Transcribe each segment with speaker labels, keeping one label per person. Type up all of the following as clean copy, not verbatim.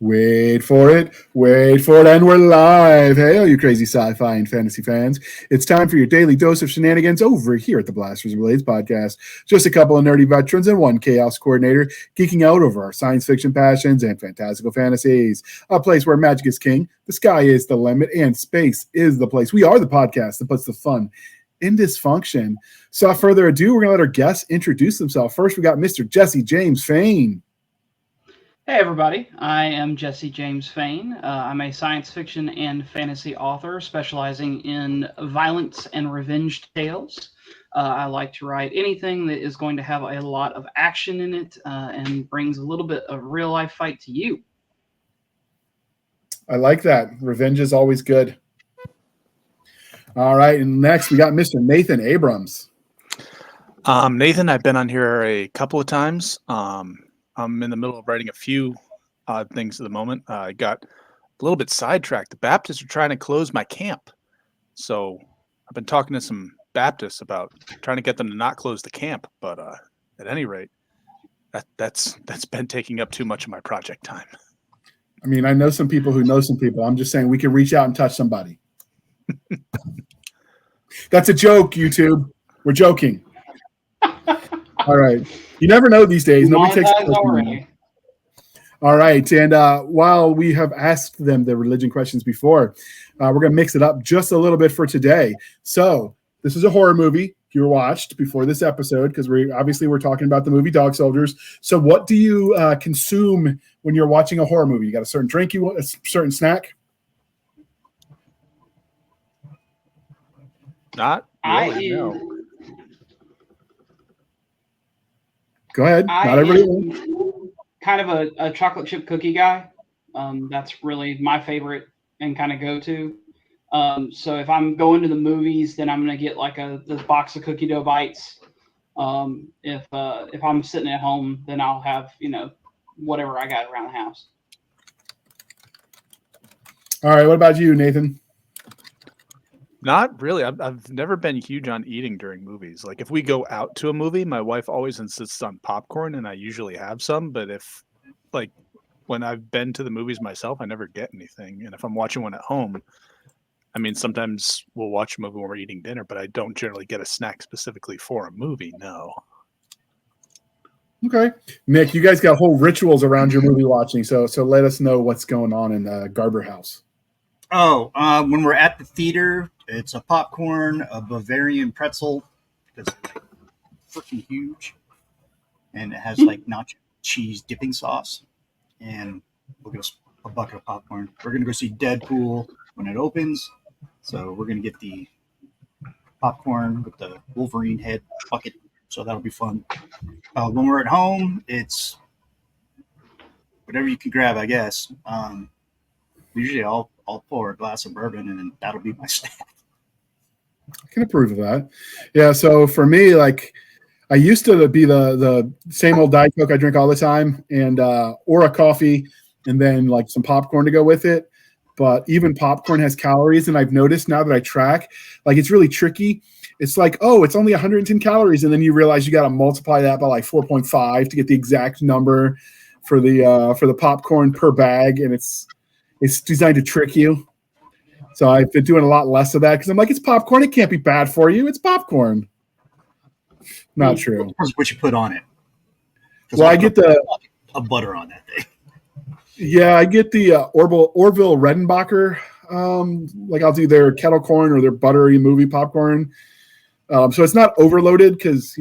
Speaker 1: Wait for it, and we're live. Hey, all you crazy sci-fi and fantasy fans. It's time for your daily dose of shenanigans over here at the Blasters and Blades podcast. Just a couple of nerdy veterans and one chaos coordinator geeking out over our science fiction passions and fantastical fantasies. A place where magic is king, the sky is the limit, and space is the place. We are the podcast that puts the fun in dysfunction. So without further ado, we're going to let our guests introduce themselves. First, we got Mr. Jesse James Fain.
Speaker 2: Hey everybody, I am Jesse James Fain. I'm a science fiction and fantasy author specializing in violence and revenge tales. I like to write anything that is going to have a lot of action in it and brings a little bit of real life fight to you.
Speaker 1: I like that. Revenge is always good. All right, and next we got Mr. Nathan Abrams.
Speaker 3: Nathan, I've been on here a couple of times. I'm in the middle of writing a few odd things at the moment. I got a little bit sidetracked. The Baptists are trying to close my camp. So I've been talking to some Baptists about trying to get them to not close the camp. But at any rate, that's been taking up too much of my project time.
Speaker 1: I mean, I know some people who know some people. I'm just saying we can reach out and touch somebody. That's a joke, YouTube. We're joking. All right. You never know these days. Nobody takes it. All right. And while we have asked them the religion questions before, we're going to mix it up just a little bit for today. So this is a horror movie you watched before this episode because we're talking about the movie Dog Soldiers. So what do you consume when you're watching a horror movie? You got a certain drink you want, a certain snack?
Speaker 3: Not really, no.
Speaker 1: Go ahead.
Speaker 2: Not everyone. Kind of a chocolate chip cookie guy. That's really my favorite and kind of go-to. So if I'm going to the movies, then I'm going to get like this box of cookie dough bites. If I'm sitting at home, then I'll have, whatever I got around the house.
Speaker 1: All right. What about you, Nathan?
Speaker 3: Not really. I've never been huge on eating during movies. Like if we go out to a movie, my wife always insists on popcorn, and I usually have some. But when I've been to the movies myself, I never get anything. And if I'm watching one at home, I mean, sometimes we'll watch a movie when we're eating dinner, but I don't generally get a snack specifically for a movie. No.
Speaker 1: Okay, Nick, you guys got whole rituals around your movie watching. So let us know what's going on in Garber house.
Speaker 4: Oh, when we're at the theater, it's a popcorn, a Bavarian pretzel, because they're like freaking huge, and it has like nacho cheese dipping sauce, and we'll get a bucket of popcorn. We're gonna go see Deadpool when it opens, so we're gonna get the popcorn with the Wolverine head bucket, so that'll be fun. When we're at home, it's whatever you can grab, I guess. Usually I'll pour a glass of bourbon, and then that'll be my snack.
Speaker 1: I can approve of that. Yeah, so for me, like I used to be the same old Diet Coke I drink all the time, and or a coffee, and then like some popcorn to go with it. But even popcorn has calories, and I've noticed now that I track, like it's really tricky. It's like, oh, it's only 110 calories, and then you realize you got to multiply that by like 4.5 to get the exact number for the popcorn per bag, and it's designed to trick you. So I've been doing a lot less of that because I'm like, it's popcorn. It can't be bad for you. It's popcorn. Not true.
Speaker 4: What you put on it.
Speaker 1: Well, I get
Speaker 4: a butter on that thing.
Speaker 1: Yeah, I get the Orville Redenbacher. Like I'll do their kettle corn or their buttery movie popcorn. So it's not overloaded because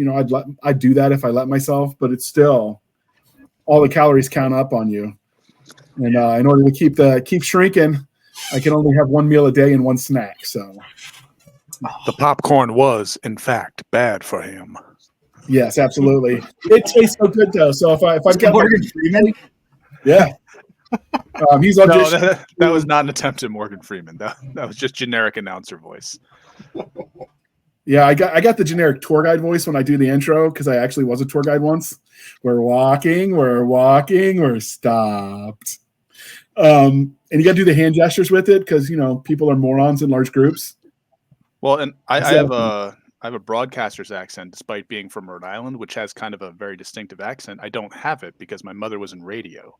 Speaker 1: I'd do that if I let myself, but it's still all the calories count up on you. And in order to keep shrinking, I can only have one meal a day and one snack. So
Speaker 3: the popcorn was, in fact, bad for him.
Speaker 1: Yes, absolutely. It tastes so good though. So if I've got
Speaker 4: Morgan Freeman,
Speaker 1: yeah, he's auditioning.
Speaker 3: No, that was not an attempt at Morgan Freeman. That was just generic announcer voice.
Speaker 1: Yeah, I got the generic tour guide voice when I do the intro because I actually was a tour guide once. We're walking, we're stopped. And you got to do the hand gestures with it because people are morons in large groups.
Speaker 3: Well, and I have a broadcaster's accent despite being from Rhode Island, which has kind of a very distinctive accent. I don't have it because my mother was in radio.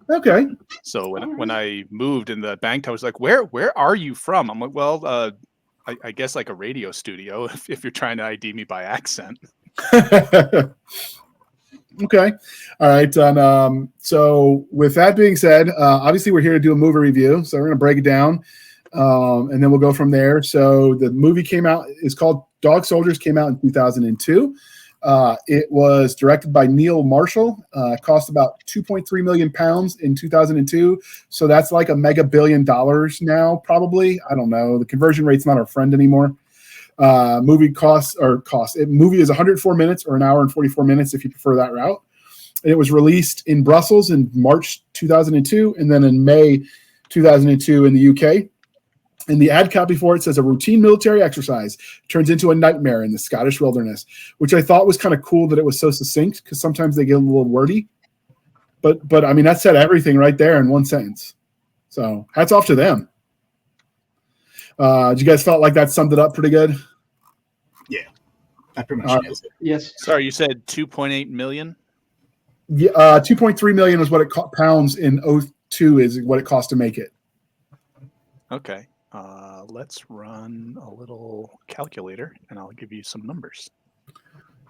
Speaker 1: Okay.
Speaker 3: So when I moved in the bank, I was like, where are you from? I'm like, well, I guess like a radio studio if you're trying to ID me by accent.
Speaker 1: Okay. All right. And so with that being said, obviously we're here to do a movie review. So we're going to break it down and then we'll go from there. So the movie is called Dog Soldiers, came out in 2002. It was directed by Neil Marshall, cost about 2.3 million pounds in 2002. So that's like a mega $1 billion now, probably. I don't know. The conversion rate's not our friend anymore. Movie movie is 104 minutes or an hour and 44 minutes if you prefer that route. It was released in Brussels in March 2002 and then in May 2002 in the UK. And the ad copy for it says a routine military exercise turns into a nightmare in the Scottish wilderness, which I thought was kind of cool that it was so succinct because sometimes they get a little wordy. But I mean, that said everything right there in one sentence. So hats off to them. Did you guys felt like that summed it up pretty good?
Speaker 4: Yeah, that pretty much is it.
Speaker 2: Yes.
Speaker 3: Sorry, you said 2.8 million?
Speaker 1: Yeah, 2.3 million is what it pounds in 02 is what it cost to make it.
Speaker 3: Okay. Let's run a little calculator and I'll give you some numbers.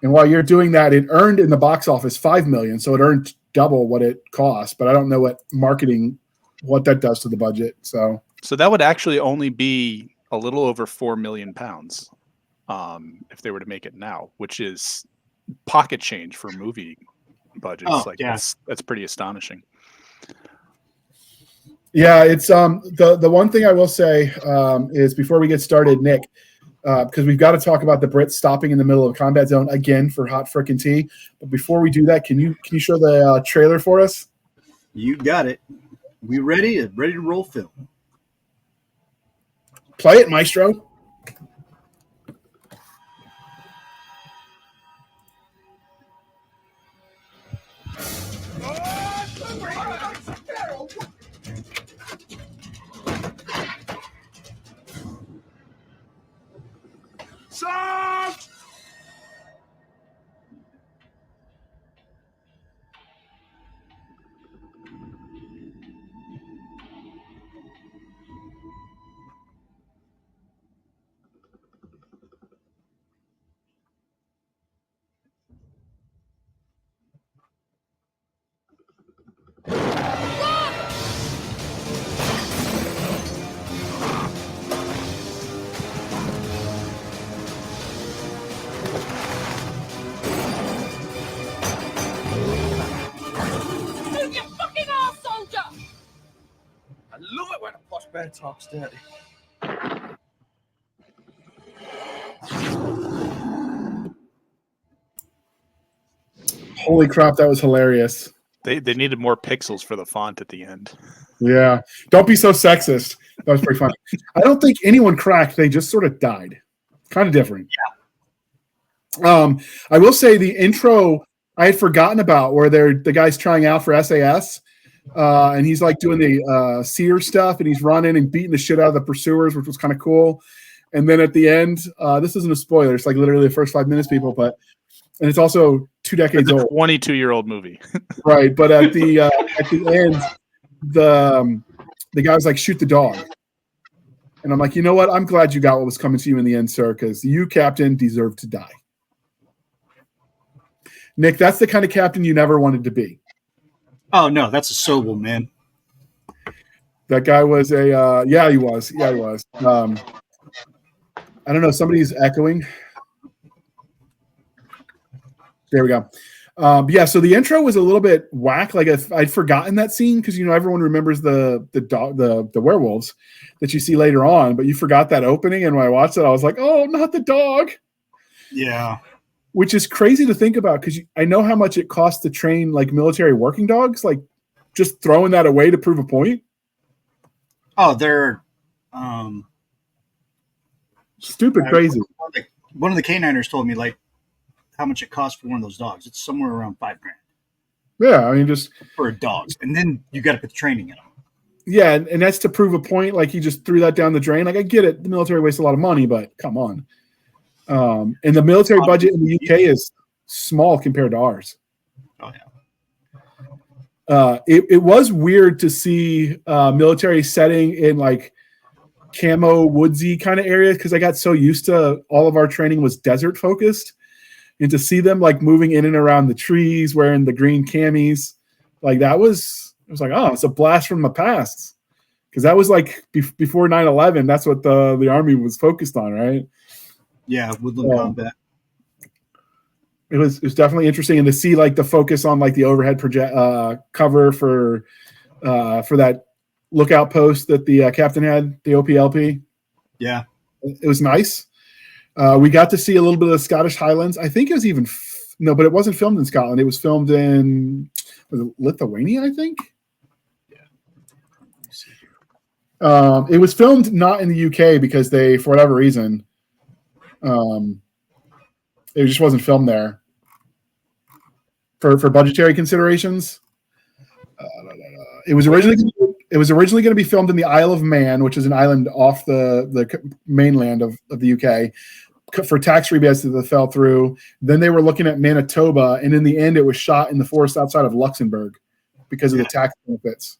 Speaker 1: And while you're doing that, it earned in the box office 5 million, so it earned double what it cost. But I don't know what that does to the budget. So
Speaker 3: that would actually only be a little over 4 million pounds if they were to make it now, which is pocket change for movie budgets. That's pretty astonishing.
Speaker 1: Yeah, it's the one thing I will say is before we get started, Nick, because we've got to talk about the Brits stopping in the middle of a combat zone again for hot frickin' tea. But before we do that, can you show the trailer for us?
Speaker 4: You got it. We ready? Ready to roll film.
Speaker 1: Play it, Maestro.
Speaker 5: Bad talks dirty.
Speaker 1: Holy crap, that was hilarious.
Speaker 3: They needed more pixels for the font at the end.
Speaker 1: Yeah. Don't be so sexist. That was pretty funny. I don't think anyone cracked. They just sort of died. Kind of different. Yeah. I will say the intro I had forgotten about where the guy's trying out for SAS. And he's like doing the seer stuff and he's running and beating the shit out of the pursuers, which was kind of cool. And then at the end, this isn't a spoiler. It's like literally the first 5 minutes, people, and it's also 2 decades old.
Speaker 3: 22-year-old movie.
Speaker 1: Right. But at the end, the guy was like, shoot the dog. And I'm like, you know what? I'm glad you got what was coming to you in the end, sir, because you, Captain, deserve to die. Nick, that's the kind of captain you never wanted to be.
Speaker 4: Oh, no, that's a Sobel, man.
Speaker 1: That guy was a he was. Yeah, he was. I don't know. Somebody's echoing. There we go. Yeah, so the intro was a little bit whack. Like I'd forgotten that scene because everyone remembers the werewolves that you see later on, but you forgot that opening. And when I watched it, I was like, oh, not the dog.
Speaker 4: Yeah.
Speaker 1: Which is crazy to think about because I know how much it costs to train like military working dogs. Like just throwing that away to prove a point.
Speaker 4: Oh, they're
Speaker 1: stupid crazy.
Speaker 4: One of the K9ers told me like how much it costs for one of those dogs. It's somewhere around $5,000.
Speaker 1: Yeah, I mean just
Speaker 4: for a dog, and then you got to put the training in them.
Speaker 1: Yeah, and that's to prove a point. Like he just threw that down the drain. Like I get it, the military wastes a lot of money, but come on. And the military budget in the UK is small compared to ours.
Speaker 4: Oh
Speaker 1: it was weird to see military setting in like camo woodsy kind of areas because I got so used to all of our training was desert focused, and to see them like moving in and around the trees wearing the green camis, like it was like, oh, it's a blast from the past, because that was like before 9/11. That's what the Army was focused on, right?
Speaker 4: Yeah, woodland combat.
Speaker 1: It was definitely interesting, and to see like the focus on like the overhead cover for that lookout post that the captain had, the OPLP.
Speaker 4: Yeah,
Speaker 1: it was nice. We got to see a little bit of the Scottish Highlands. I think it was even no, but it wasn't filmed in Scotland. It was filmed in Lithuania, I think. Yeah. It was filmed not in the UK because they, for whatever reason, it just wasn't filmed there for budgetary considerations. It was originally going to be filmed in the Isle of Man, which is an island off the mainland of the UK. For tax rebates that fell through. Then they were looking at Manitoba, and in the end, it was shot in the forest outside of Luxembourg because of the tax benefits.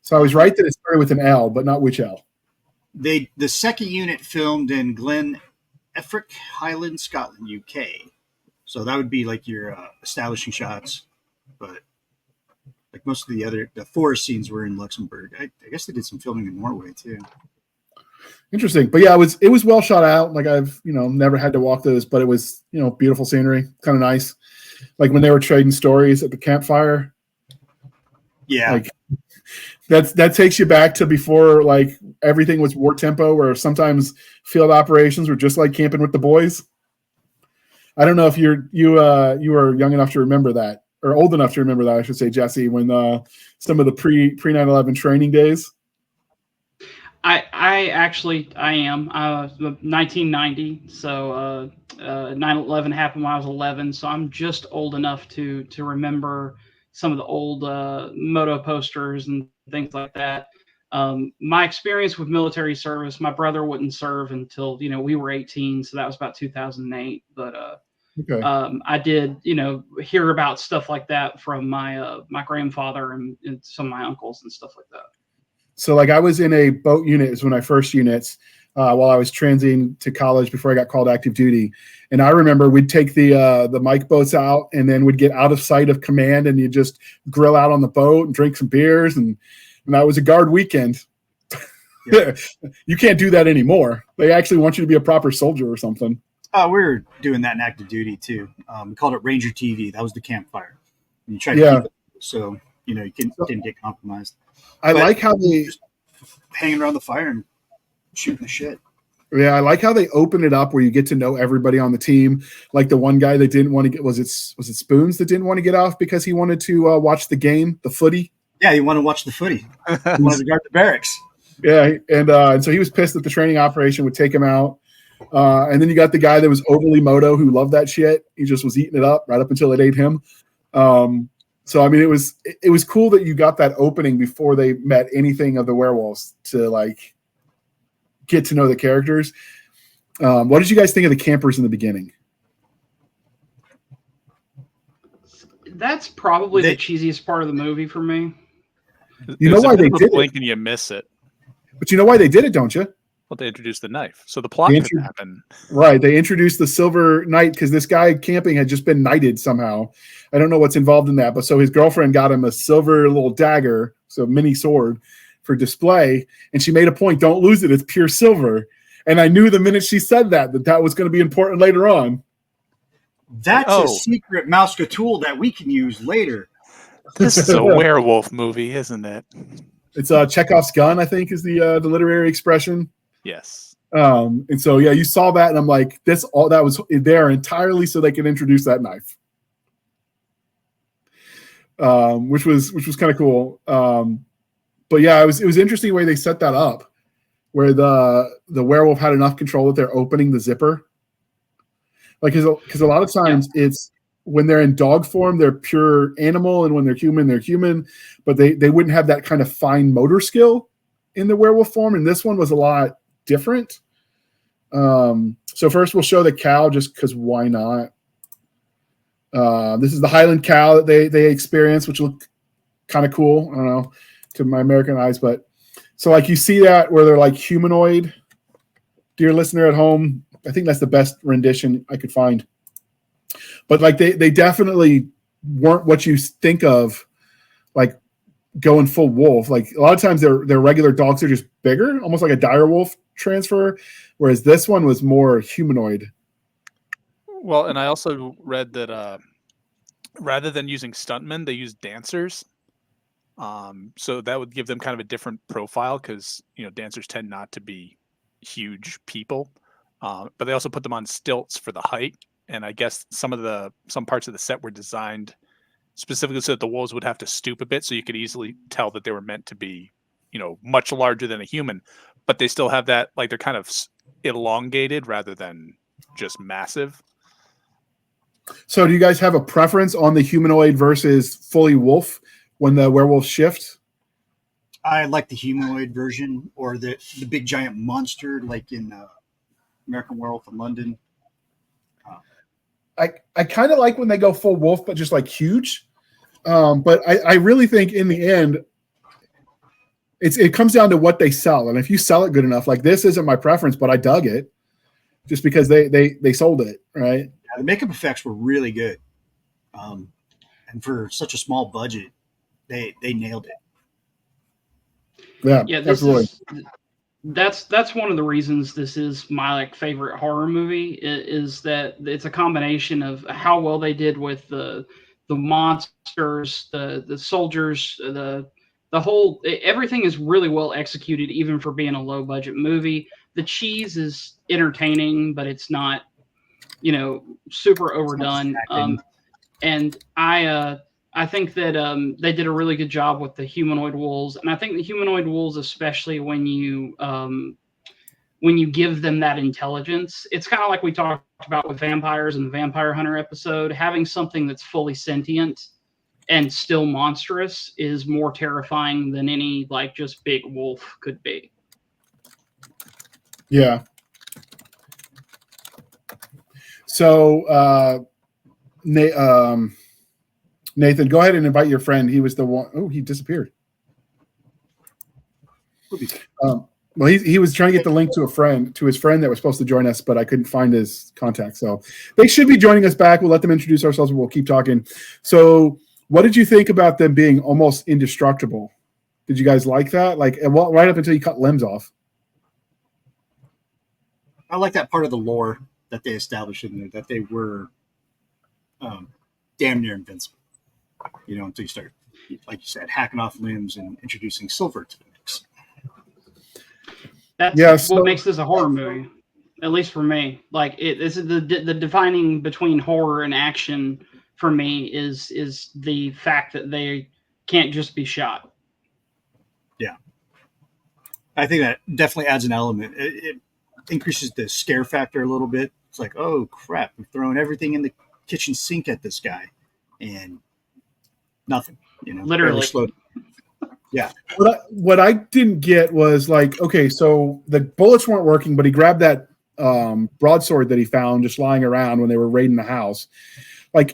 Speaker 1: So I was right that it started with an L, but not which L.
Speaker 4: The second unit filmed in Glen Effric, Highland, Scotland, UK. So that would be like your establishing shots, but like most of the forest scenes were in Luxembourg. I guess they did some filming in Norway too.
Speaker 1: Interesting, but yeah, it was well shot out. Like I've never had to walk those, but it was beautiful scenery, kind of nice. Like when they were trading stories at the campfire.
Speaker 4: Yeah,
Speaker 1: like that takes you back to before like everything was war tempo, where sometimes field operations were just like camping with the boys. I don't know if you were young enough to remember that, or old enough to remember that, I should say, Jesse, when some of the pre 9/11 training days.
Speaker 2: I am 1990, so 9/11 happened when I was 11, so I'm just old enough to remember some of the old moto posters and things like that. My experience with military service, my brother wouldn't serve until we were 18, so that was about 2008. But
Speaker 1: okay.
Speaker 2: I did hear about stuff like that from my grandfather and some of my uncles and stuff like that.
Speaker 1: So like I was in a boat unit, it was one of my first units while I was transiting to college before I got called active duty. And I remember we'd take the Mike boats out, and then we'd get out of sight of command, and you'd just grill out on the boat and drink some beers. And that was a guard weekend. Yeah. You can't do that anymore. They actually want you to be a proper soldier or something.
Speaker 4: We were doing that in active duty too. We called it Ranger TV. That was the campfire. And you tried to keep it so you didn't get compromised.
Speaker 1: I like how they
Speaker 4: just hanging around the fire and shooting the shit.
Speaker 1: Yeah, I like how they open it up where you get to know everybody on the team. Like the one guy that didn't want to get was it Spoons that didn't want to get off because he wanted to watch the game, the footy.
Speaker 4: Yeah, he wanted to watch the footy. He wanted to guard the barracks.
Speaker 1: Yeah, and so he was pissed that the training operation would take him out. And then you got the guy that was overly moto who loved that shit. He just was eating it up right up until it ate him. So I mean, it was cool that you got that opening before they met anything of the werewolves to like get to know the characters. What did you guys think of the campers in the beginning?
Speaker 2: That's probably the cheesiest part of the movie for me.
Speaker 1: You know why they did
Speaker 3: blink and you miss it.
Speaker 1: But you know why they did it, don't you?
Speaker 3: Well, they introduced the knife, so the plot could happen.
Speaker 1: Right, they introduced the silver knight because this guy camping had just been knighted somehow. I don't know what's involved in that, but so his girlfriend got him a silver little dagger, so mini sword for display, and she made a point, don't lose it, it's pure silver. And I knew the minute she said that was going to be important later on.
Speaker 4: That's a secret Mauska tool that we can use later.
Speaker 3: This is a werewolf movie, isn't it?
Speaker 1: It's Chekhov's gun, I think, is the literary expression.
Speaker 3: Yes.
Speaker 1: And so yeah, you saw that, and I'm like, that was there entirely so they could introduce that knife, which was kind of cool. But yeah, it was interesting the way they set that up, where the werewolf had enough control that they're opening the zipper. Like, because a lot of times it's when they're in dog form, they're pure animal, and when they're human, but they wouldn't have that kind of fine motor skill in the werewolf form. And this one was a lot different. So first we'll show the cow just because why not? This is the Highland cow that they experienced, which looked kind of cool. I don't know, to my American eyes, but so like you see that where they're like humanoid. Dear listener at home, I think that's the best rendition I could find. But like they definitely weren't what you think of, like going full wolf. Like a lot of times their regular dogs are just bigger, almost like a dire wolf transfer, whereas this one was more humanoid.
Speaker 3: Well, and I also read that rather than using stuntmen, they use dancers. So that would give them kind of a different profile because dancers tend not to be huge people, but they also put them on stilts for the height. And I guess some parts of the set were designed specifically so that the wolves would have to stoop a bit, so you could easily tell that they were meant to be, much larger than a human, but they still have that, like they're kind of elongated rather than just massive.
Speaker 1: So do you guys have a preference on the humanoid versus fully wolf when the werewolves shift?
Speaker 4: I like the humanoid version or the big giant monster like in American Werewolf in London.
Speaker 1: I kind of like when they go full wolf, but just like huge. But I really think in the end, it comes down to what they sell. And if you sell it good enough, like this isn't my preference, but I dug it just because they sold it, right?
Speaker 4: Yeah, the makeup effects were really good. And for such a small budget, they nailed it.
Speaker 1: Yeah, absolutely.
Speaker 2: That's one of the reasons this is my favorite horror movie is that it's a combination of how well they did with the monsters, the soldiers, the whole everything is really well executed even for being a low budget movie. The cheese is entertaining, but it's not super overdone. And I think that they did a really good job with the humanoid wolves, and I think the humanoid wolves, especially when you give them that intelligence, it's kind of like we talked about with vampires in the Vampire Hunter episode. Having something that's fully sentient and still monstrous is more terrifying than any just big wolf could be.
Speaker 1: Yeah. So Nathan, go ahead and invite your friend. He was the one. Oh, he disappeared. Well, he was trying to get the link to his friend that was supposed to join us, but I couldn't find his contact. So they should be joining us back. We'll let them introduce ourselves and we'll keep talking. So what did you think about them being almost indestructible? Did you guys like that? Right up until you cut limbs off.
Speaker 4: I like that part of the lore that they established in there, that they were damn near invincible. Until you start, like you said, hacking off limbs and introducing silver to the mix.
Speaker 2: That's what makes this a horror movie, at least for me. This is the defining between horror and action for me is the fact that they can't just be shot.
Speaker 4: Yeah, I think that definitely adds an element. It increases the scare factor a little bit. It's like, oh crap, we're throwing everything in the kitchen sink at this guy, and nothing.
Speaker 2: Literally.
Speaker 4: Yeah.
Speaker 1: What I didn't get was okay, so the bullets weren't working, but he grabbed that broadsword that he found just lying around when they were raiding the house.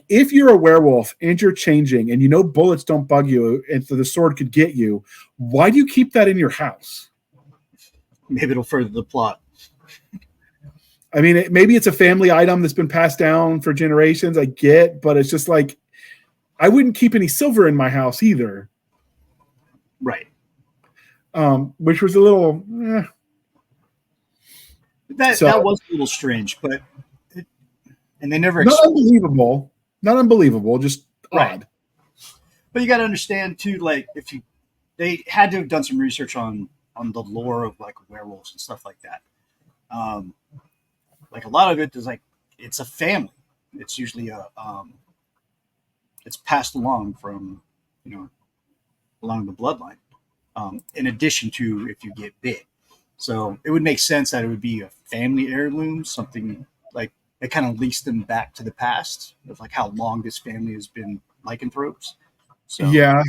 Speaker 1: If you're a werewolf and you're changing and bullets don't bug you and so the sword could get you, why do you keep that in your house?
Speaker 4: Maybe it'll further the plot.
Speaker 1: I mean, maybe it's a family item that's been passed down for generations. I get, but it's just I wouldn't keep any silver in my house either.
Speaker 4: Right.
Speaker 1: Which was a little.
Speaker 4: That was a little strange, but and they never.
Speaker 1: Not unbelievable, just
Speaker 4: right.
Speaker 1: Odd.
Speaker 4: But you got to understand too, they had to have done some research on the lore of werewolves and stuff like that. A lot of it is it's a family. It's usually it's passed along from along the bloodline. In addition to if you get bit, so it would make sense that it would be a family heirloom, something it kind of links them back to the past of how long this family has been lycanthropes. So
Speaker 1: yeah,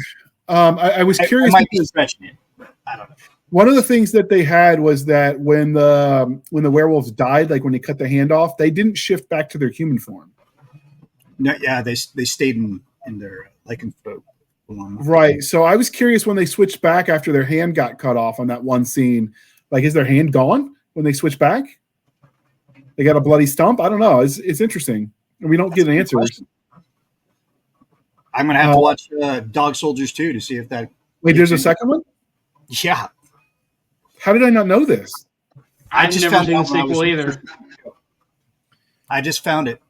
Speaker 1: I was curious.
Speaker 4: I might be stretching it, but I don't know.
Speaker 1: One of the things that they had was that when the werewolves died, when they cut the hand off, they didn't shift back to their human form.
Speaker 4: No, yeah, they stayed in their lycanthrope
Speaker 1: Right. So I was curious when they switched back after their hand got cut off on that one scene. Like, is their hand gone when they switch back? They got a bloody stump? I don't know. It's interesting. And we don't get answers.
Speaker 4: Question. I'm going to have to watch Dog Soldiers 2 to see if that.
Speaker 1: Wait, there's a second one?
Speaker 4: Yeah.
Speaker 1: How did I not know this?
Speaker 2: I've
Speaker 4: just
Speaker 2: never
Speaker 4: found
Speaker 2: seen the
Speaker 4: out when I was
Speaker 2: sequel
Speaker 4: in
Speaker 2: either.
Speaker 4: I just found it.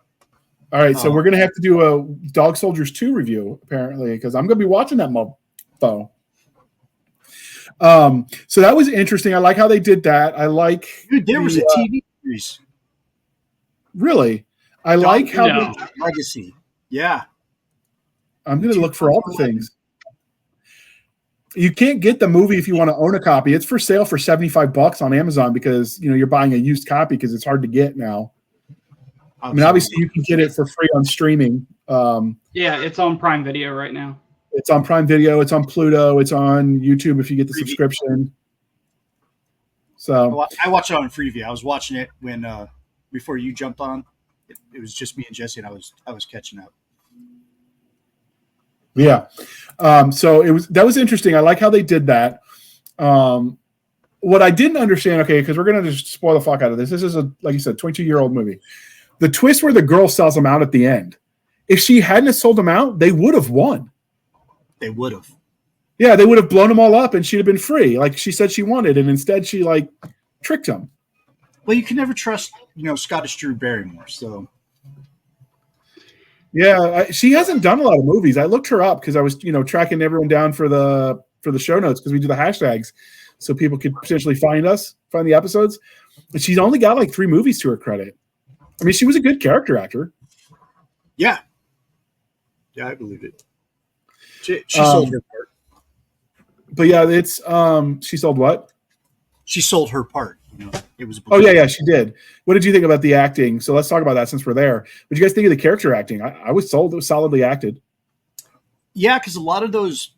Speaker 1: All right, so we're going to have to do a Dog Soldiers 2 review, apparently, because I'm going to be watching that mofo. So that was interesting. I like how they did that. I like.
Speaker 4: Dude, there was a TV series.
Speaker 1: Really? I like how.
Speaker 2: No.
Speaker 4: Legacy. Yeah.
Speaker 1: I'm going to look for all the things. You can't get the movie if you want to own a copy. It's for sale for $75 on Amazon because you're buying a used copy because it's hard to get now. I mean, obviously, you can get it for free on streaming.
Speaker 2: Yeah, it's on Prime Video right now.
Speaker 1: It's on Prime Video. It's on Pluto. It's on YouTube if you get the subscription. So
Speaker 4: I watched it on Freeview. I was watching it when before you jumped on. It was just me and Jesse, and I was catching up.
Speaker 1: Yeah. So that was interesting. I like how they did that. What I didn't understand, okay, because we're going to just spoil the fuck out of this. This is like you said, 22-year-old movie. The twist where the girl sells them out at the end. If she hadn't sold them out, they would have won.
Speaker 4: They would have.
Speaker 1: Yeah, they would have blown them all up and she'd have been free, like she said she wanted, and instead she tricked them.
Speaker 4: Well, you can never trust, Scottish Drew Barrymore. So.
Speaker 1: Yeah, she hasn't done a lot of movies. I looked her up because I was, tracking everyone down for the show notes because we do the hashtags so people could potentially find the episodes. But she's only got 3 movies to her credit. I mean, she was a good character actor.
Speaker 4: Yeah. Yeah, I believe it. She sold her part.
Speaker 1: But yeah, it's she sold what?
Speaker 4: She sold her part. It was.
Speaker 1: Oh yeah, she did. What did you think about the acting? So let's talk about that since we're there. What did you guys think of the character acting? I was sold. It was solidly acted.
Speaker 4: Yeah, because a lot of those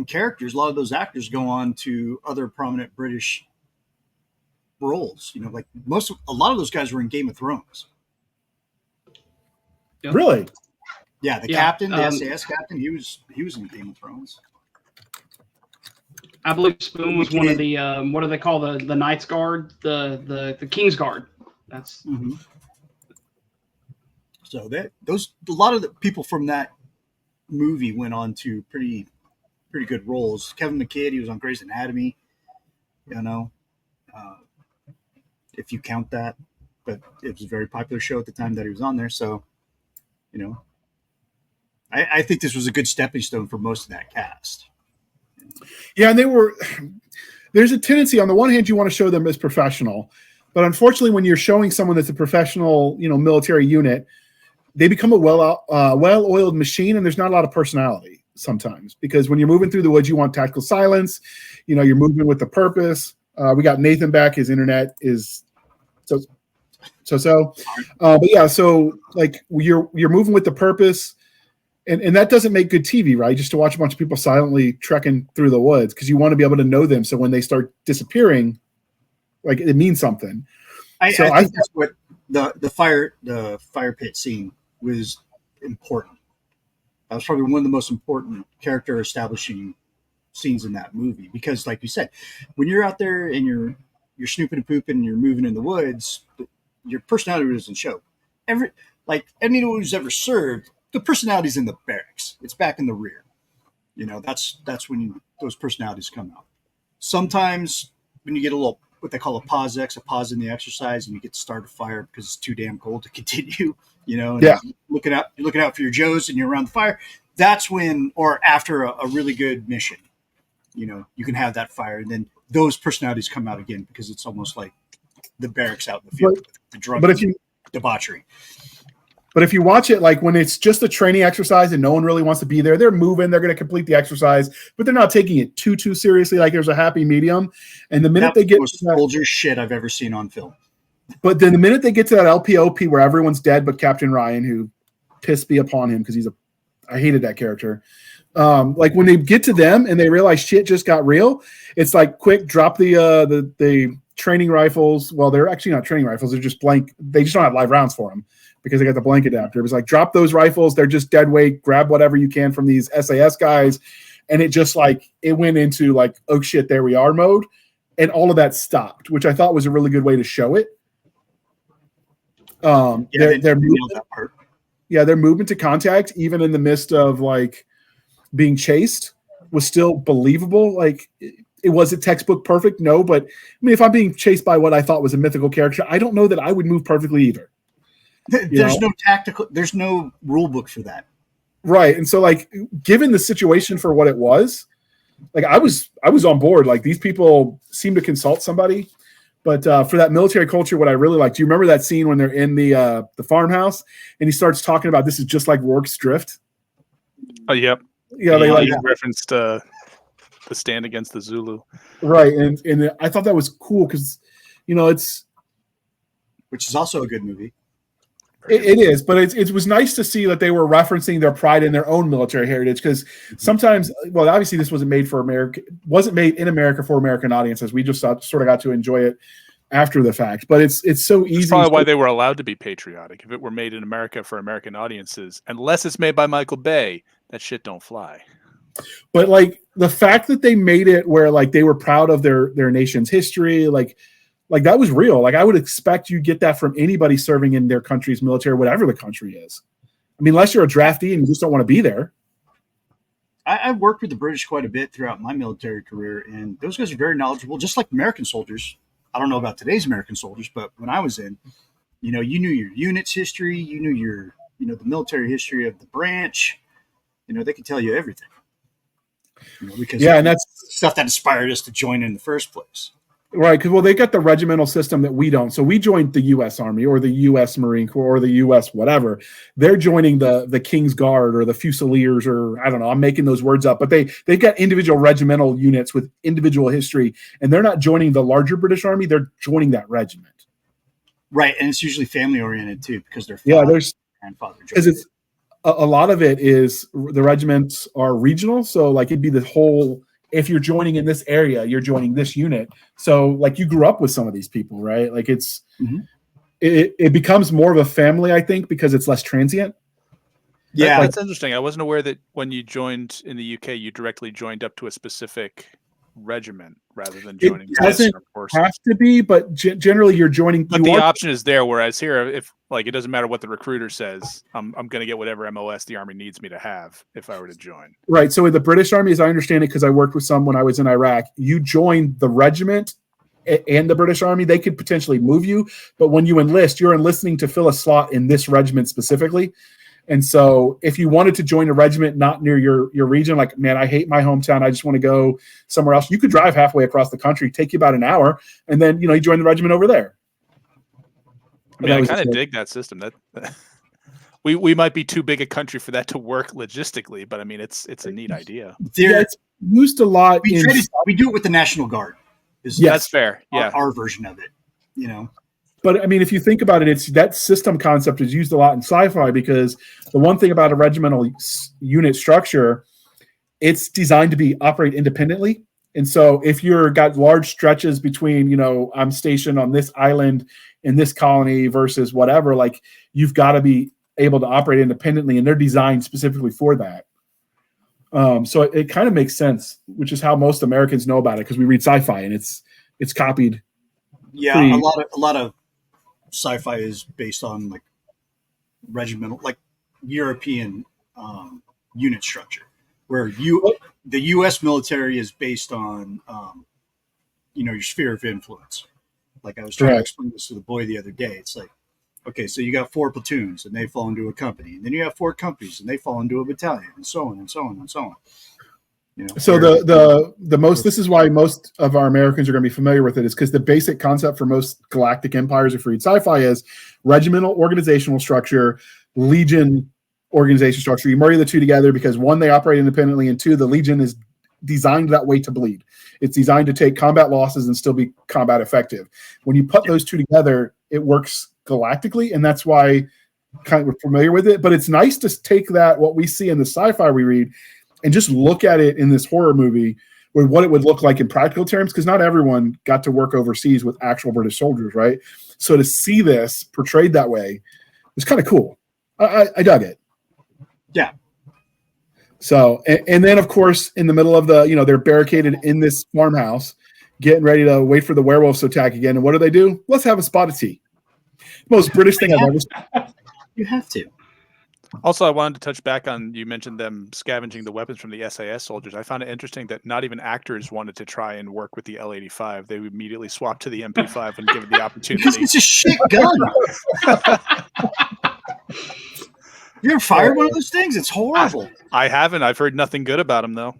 Speaker 4: characters, a lot of those actors go on to other prominent British roles. A lot of those guys were in Game of Thrones.
Speaker 2: Yep.
Speaker 1: Really?
Speaker 4: Yeah, the captain, the SAS captain, he was in Game of Thrones.
Speaker 2: I believe Spoon was one of the what do they call the Knight's Guard, the King's Guard. That's
Speaker 4: so a lot of the people from that movie went on to pretty good roles. Kevin McKidd, he was on Grey's Anatomy, if you count that, but it was a very popular show at the time that he was on there. So, I think this was a good stepping stone for most of that cast.
Speaker 1: Yeah, and there's a tendency on the one hand you want to show them as professional, but unfortunately when you're showing someone that's a professional, military unit, they become a well-oiled machine and there's not a lot of personality sometimes because when you're moving through the woods, you want tactical silence, you're moving with a purpose. We got Nathan back. His internet is so. But yeah, so you're moving with the purpose. And that doesn't make good TV, right? Just to watch a bunch of people silently trekking through the woods because you want to be able to know them. So when they start disappearing, it means something.
Speaker 4: I think that's what the fire pit scene was important. That was probably one of the most important character establishing scenes in that movie because, like you said, when you're out there and you're snooping and pooping and you're moving in the woods, your personality doesn't show. Anyone who's ever served. The personality's in the barracks. It's back in the rear. That's when those personalities come out. Sometimes when you get a little, what they call a pause in the exercise, and you get to start a fire because it's too damn cold to continue, and you're looking out for your Joes and you're around the fire. That's when, or after a really good mission, you can have that fire. And then those personalities come out again because it's almost like the barracks out in the field with the drug debauchery.
Speaker 1: But if you watch it when it's just a training exercise and no one really wants to be there, they're moving, they're going to complete the exercise, but they're not taking it too seriously. There's a happy medium. And the minute they get
Speaker 4: the most soldier shit I've ever seen on film.
Speaker 1: But then the minute they get to that LPOP where everyone's dead but Captain Ryan, who pissed me upon him because I hated that character. When they get to them and they realize shit just got real, it's quick, drop the training rifles. Well, they're actually not training rifles. They're just blank. They just don't have live rounds for them. because they got the blank adapter. It was like, drop those rifles. They're just dead weight. Grab whatever you can from these SAS guys. And it just like, it went into like, oh shit, there we are mode. And all of that stopped, which I thought was a really good way to show it. Their movement to contact, even in the midst of like being chased, was still believable. Like, it wasn't textbook perfect, no, but I mean, if I'm being chased by what I thought was a mythical character, I don't know that I would move perfectly either.
Speaker 4: There's no rule book for that.
Speaker 1: Right. And so like, given the situation for what it was, like I was on board. Like, these people seem to consult somebody, but for that military culture, what I really like, do you remember that scene when they're in the farmhouse and he starts talking about, this is just like Rourke's Drift?
Speaker 3: Oh, yep.
Speaker 1: Yeah. They like
Speaker 3: referenced the Stand Against the Zulu.
Speaker 1: Right. And I thought that was cool because,
Speaker 4: which is also a good movie.
Speaker 1: It is, but it was nice to see that they were referencing their pride in their own military heritage, because sometimes, well, obviously this wasn't made in America for American audiences. We just sort of got to enjoy it after the fact, but it's so easy.
Speaker 3: That's probably why they were allowed to be patriotic. If it were made in America for American audiences, unless it's made by Michael Bay, that shit don't fly.
Speaker 1: But like the fact that they made it where like they were proud of their nation's history, like that was real. Like I would expect you get that from anybody serving in their country's military, whatever the country is. I mean, unless you're a draftee and you just don't want to be there.
Speaker 4: I've worked with the British quite a bit throughout my military career, and those guys are very knowledgeable, just like American soldiers. I don't know about today's American soldiers, but when I was in, you knew your unit's history, you knew the military history of the branch. They could tell you everything. Because and that's stuff that inspired us to join in the first place.
Speaker 1: Right, because they got the regimental system that we don't. So we joined the U.S. Army or the U.S. Marine Corps or the U.S. whatever. They're joining the King's Guard or the Fusiliers, or I don't know. I'm making those words up, but they've got individual regimental units with individual history, and they're not joining the larger British Army. They're joining that regiment.
Speaker 4: Right, and it's usually family oriented too, because they're grandfather.
Speaker 1: Because it's a lot of it is the regiments are regional, so like it'd be the whole. If you're joining in this area, you're joining this unit. So like you grew up with some of these people, right? Like it becomes more of a family, I think, because it's less transient.
Speaker 3: Yeah, that's interesting. I wasn't aware that when you joined in the UK, you directly joined up to a specific regiment rather than joining.
Speaker 1: It doesn't have to be, but generally you're joining.
Speaker 3: But the option is there. Whereas here, if like it doesn't matter what the recruiter says, I'm going to get whatever MOS the Army needs me to have if I were to join.
Speaker 1: Right. So with the British Army, as I understand it, because I worked with some when I was in Iraq, you joined the regiment and the British Army. They could potentially move you, but when you enlist, you're enlisting to fill a slot in this regiment specifically. And so if you wanted to join a regiment not near your region, like, man, I hate my hometown, I just want to go somewhere else, you could drive halfway across the country, take you about an hour, and then, you join the regiment over there.
Speaker 3: I mean, I kind of dig that system. That we might be too big a country for that to work logistically, but I mean, it's a neat idea.
Speaker 1: It's used a lot.
Speaker 4: We do it with the National Guard.
Speaker 3: That's fair. Yeah.
Speaker 4: Our version of it,
Speaker 1: But I mean, if you think about it, it's that system concept is used a lot in sci-fi, because the one thing about a regimental unit structure, it's designed to operate independently. And so if you're got large stretches between, I'm stationed on this island in this colony versus whatever, like you've got to be able to operate independently, and they're designed specifically for that. So it kind of makes sense, which is how most Americans know about it, because we read sci-fi and it's copied.
Speaker 4: Yeah, a lot of sci-fi is based on like regimental, like European unit structure, where the U.S. military is based on your sphere of influence. Like I was trying to explain this to the boy the other day. It's like, okay, so you got 4 platoons and they fall into a company, and then you have 4 companies and they fall into a battalion, and so on and so on and so on.
Speaker 1: So the most, this is why most of our Americans are going to be familiar with it, is because the basic concept for most galactic empires, if you read sci-fi, is regimental organizational structure, legion organization structure. You marry the two together because 1, they operate independently, and 2, the legion is designed that way to bleed. It's designed to take combat losses and still be combat effective. When you put those two together, it works galactically, and that's why kind of we're familiar with it. But it's nice to take that, what we see in the sci-fi we read, and just look at it in this horror movie with what it would look like in practical terms, because not everyone got to work overseas with actual British soldiers, right? So to see this portrayed that way, was kind of cool. I dug it.
Speaker 4: Yeah.
Speaker 1: So, and then of course, in the middle of the, they're barricaded in this farmhouse, getting ready to wait for the werewolves to attack again. And what do? Let's have a spot of tea. Most British thing I've ever seen.
Speaker 4: You have to.
Speaker 3: Also, I wanted to touch back on, you mentioned them scavenging the weapons from the SAS soldiers. I found it interesting that not even actors wanted to try and work with the L85. They immediately swapped to the MP5 when given the opportunity.
Speaker 4: Because it's a shit gun. You ever fired one of those things? It's horrible.
Speaker 3: I haven't. I've heard nothing good about them, though.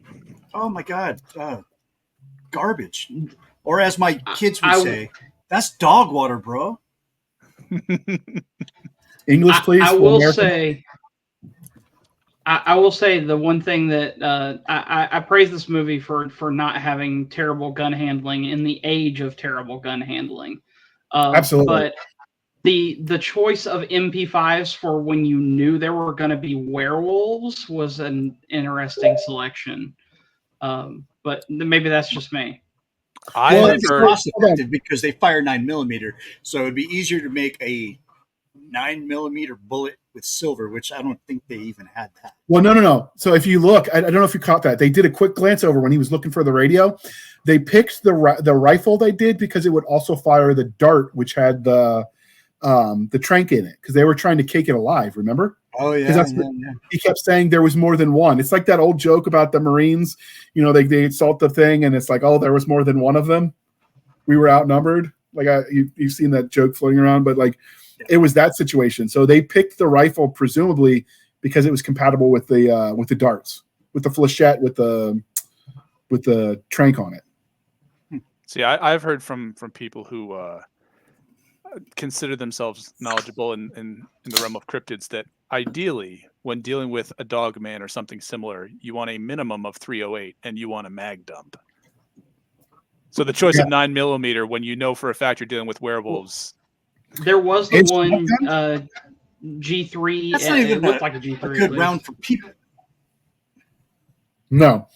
Speaker 4: Oh, my God. Garbage. Or as my kids would say, that's dog water, bro.
Speaker 1: English, please.
Speaker 2: I will say... I will say the one thing that I praise this movie for not having terrible gun handling in the age of terrible gun handling.
Speaker 1: Absolutely.
Speaker 2: But the choice of MP5s for when you knew there were going to be werewolves was an interesting selection. But maybe that's just me.
Speaker 4: It's cost effective because they fire 9mm, so it'd be easier to make a 9mm bullet with silver, which I don't think they even had that.
Speaker 1: Well, no. So if you look, I don't know if you caught that. They did a quick glance over when he was looking for the radio. They picked the rifle they did because it would also fire the dart, which had the trank in it, because they were trying to cake it alive. Remember?
Speaker 4: Oh yeah,
Speaker 1: He kept saying there was more than one. It's like that old joke about the Marines. They assault the thing, and it's like, oh, there was more than one of them. We were outnumbered. Like you've seen that joke floating around, but like. It was that situation. So they picked the rifle presumably because it was compatible with the darts, with the flechette, with the trank on it.
Speaker 3: See, I've heard from people who consider themselves knowledgeable in the realm of cryptids that ideally, when dealing with a dog man or something similar, you want a minimum of 308 and you want a mag dump. So the choice of 9mm when you know for a fact you're dealing with werewolves.
Speaker 2: There was the one G3.
Speaker 4: That's not even
Speaker 2: looked like a G3.
Speaker 4: A good round for people.
Speaker 1: No.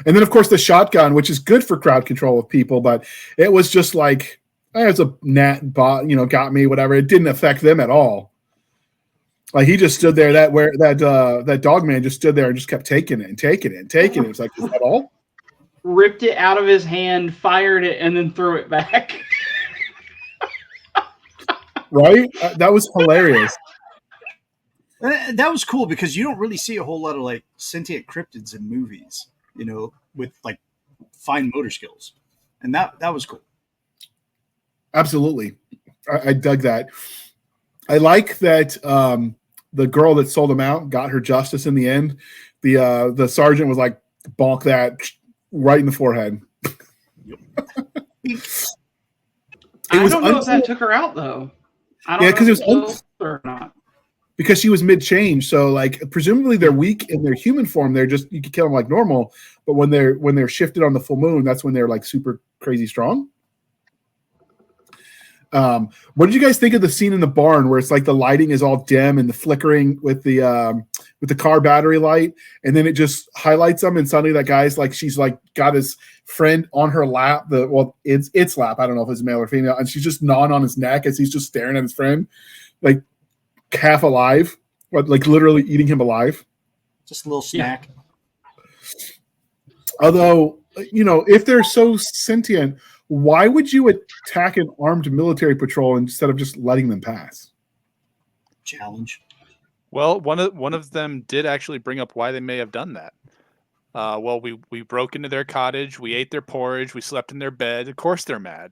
Speaker 1: And then, of course, the shotgun, which is good for crowd control of people, but it was just like, it's a gnat bot, got me, whatever. It didn't affect them at all. Like, he just stood there, that dog man just stood there and just kept taking it and taking it and taking it. It's like, is that all?
Speaker 2: Ripped it out of his hand, fired it, and then threw it back.
Speaker 1: Right? That was hilarious.
Speaker 4: That was cool because you don't really see a whole lot of like sentient cryptids in movies, with like fine motor skills. And that was cool.
Speaker 1: Absolutely. I dug that. I like that the girl that sold him out got her justice in the end. The sergeant was like, bonk that right in the forehead.
Speaker 2: I don't know if that took her out though.
Speaker 1: Because it was
Speaker 2: or not.
Speaker 1: Because she was mid-change, so like presumably they're weak in their human form. They're just, you could kill them like normal, but when they're shifted on the full moon, that's when they're like super crazy strong. What did you guys think of the scene in the barn where it's like the lighting is all dim and the flickering with the car battery light, and then it just highlights them, and suddenly that guy's like, she's like got his friend on her lap, it's lap, I don't know if it's male or female, and she's just gnawing on his neck as he's just staring at his friend, like half alive, but like literally eating him alive.
Speaker 4: Just a little snack.
Speaker 1: Although, if they're so sentient, why would you attack an armed military patrol instead of just letting them pass?
Speaker 4: Challenge.
Speaker 3: Well, one of them did actually bring up why they may have done that. We broke into their cottage, we ate their porridge, we slept in their bed. Of course they're mad.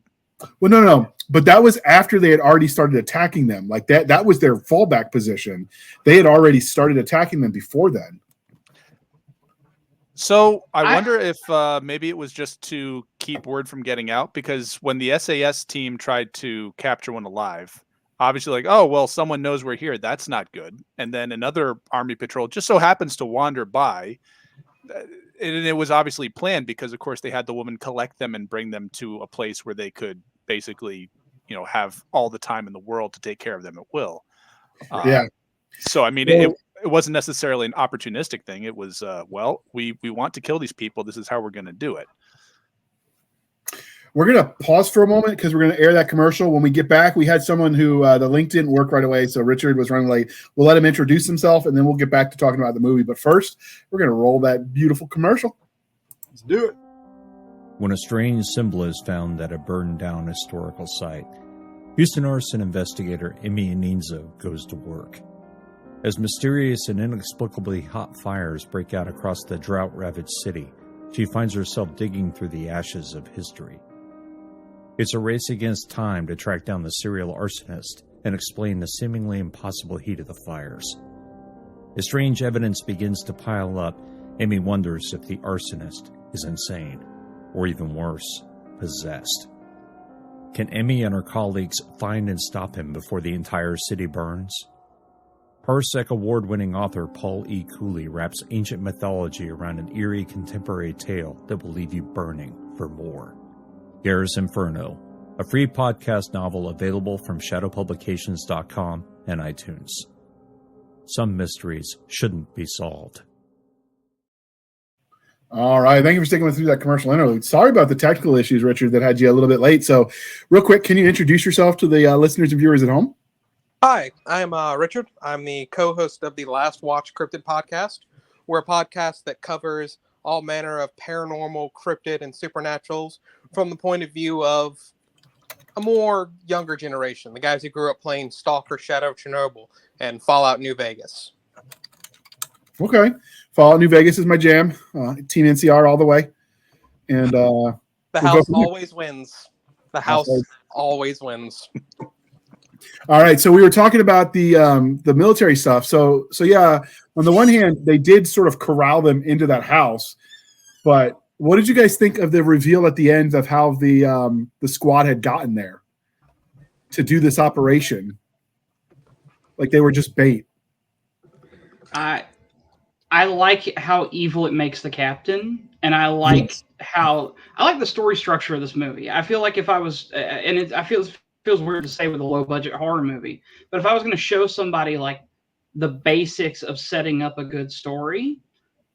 Speaker 1: Well, no. But that was after they had already started attacking them. Like that was their fallback position. They had already started attacking them before then.
Speaker 3: So I wonder if maybe it was just to keep word from getting out, because when the SAS team tried to capture one alive, obviously like, oh, well, someone knows we're here. That's not good. And then another army patrol just so happens to wander by. And it was obviously planned because, of course, they had the woman collect them and bring them to a place where they could basically, have all the time in the world to take care of them at will. So, I mean, it wasn't necessarily an opportunistic thing. It was, we want to kill these people. This is how we're going to do it.
Speaker 1: We're going to pause for a moment because we're going to air that commercial. When we get back, we had someone who the link didn't work right away, so Richard was running late. We'll let him introduce himself, and then we'll get back to talking about the movie. But first, we're going to roll that beautiful commercial.
Speaker 4: Let's do it.
Speaker 6: When a strange symbol is found at a burned-down historical site, Houston arson investigator Emmy Aninzo goes to work. As mysterious and inexplicably hot fires break out across the drought-ravaged city, she finds herself digging through the ashes of history. It's a race against time to track down the serial arsonist and explain the seemingly impossible heat of the fires. As strange evidence begins to pile up, Emmy wonders if the arsonist is insane, or even worse, possessed. Can Emmy and her colleagues find and stop him before the entire city burns? Parsec Award-winning author Paul E. Cooley wraps ancient mythology around an eerie contemporary tale that will leave you burning for more. Garre's Inferno, a free podcast novel available from shadowpublications.com and iTunes. Some mysteries shouldn't be solved.
Speaker 1: All right. Thank you for sticking with through that commercial interlude. Sorry about the technical issues, Richard, that had you a little bit late. So real quick, can you introduce yourself to the listeners and viewers at home?
Speaker 5: Hi, I'm Richard. I'm the co-host of the Last Watch Cryptid podcast. We're a podcast that covers all manner of paranormal, cryptid, and supernaturals from the point of view of a more younger generation, the guys who grew up playing Stalker, Shadow of Chernobyl, and Fallout New Vegas.
Speaker 1: Okay. Fallout New Vegas is my jam. Team NCR all the way. And
Speaker 5: the house always wins. The house always wins.
Speaker 1: All right, so we were talking about the military stuff. So yeah, on the one hand, they did sort of corral them into that house. But what did you guys think of the reveal at the end of how the squad had gotten there to do this operation? Like they were just bait.
Speaker 2: I like how evil it makes the captain, and I like the story structure of this movie. I feel like if I was, feels weird to say with a low budget horror movie, but if I was going to show somebody like the basics of setting up a good story,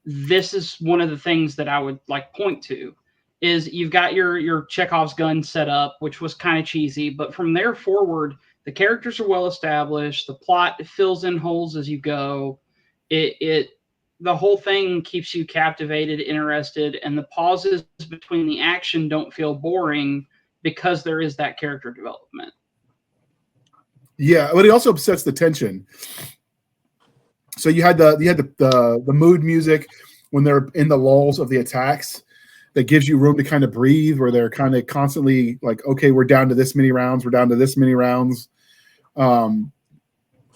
Speaker 2: this is one of the things that I would like point to. Is you've got your Chekhov's gun set up, which was kind of cheesy, but from there forward, the characters are well established. The plot fills in holes as you go. The whole thing keeps you captivated, interested, and the pauses between the action don't feel boring because there is that character development.
Speaker 1: Yeah, but it also sets the tension. So you had the mood music when they're in the lulls of the attacks that gives you room to kind of breathe, where they're kind of constantly like, okay, we're down to this many rounds. We're down to this many rounds.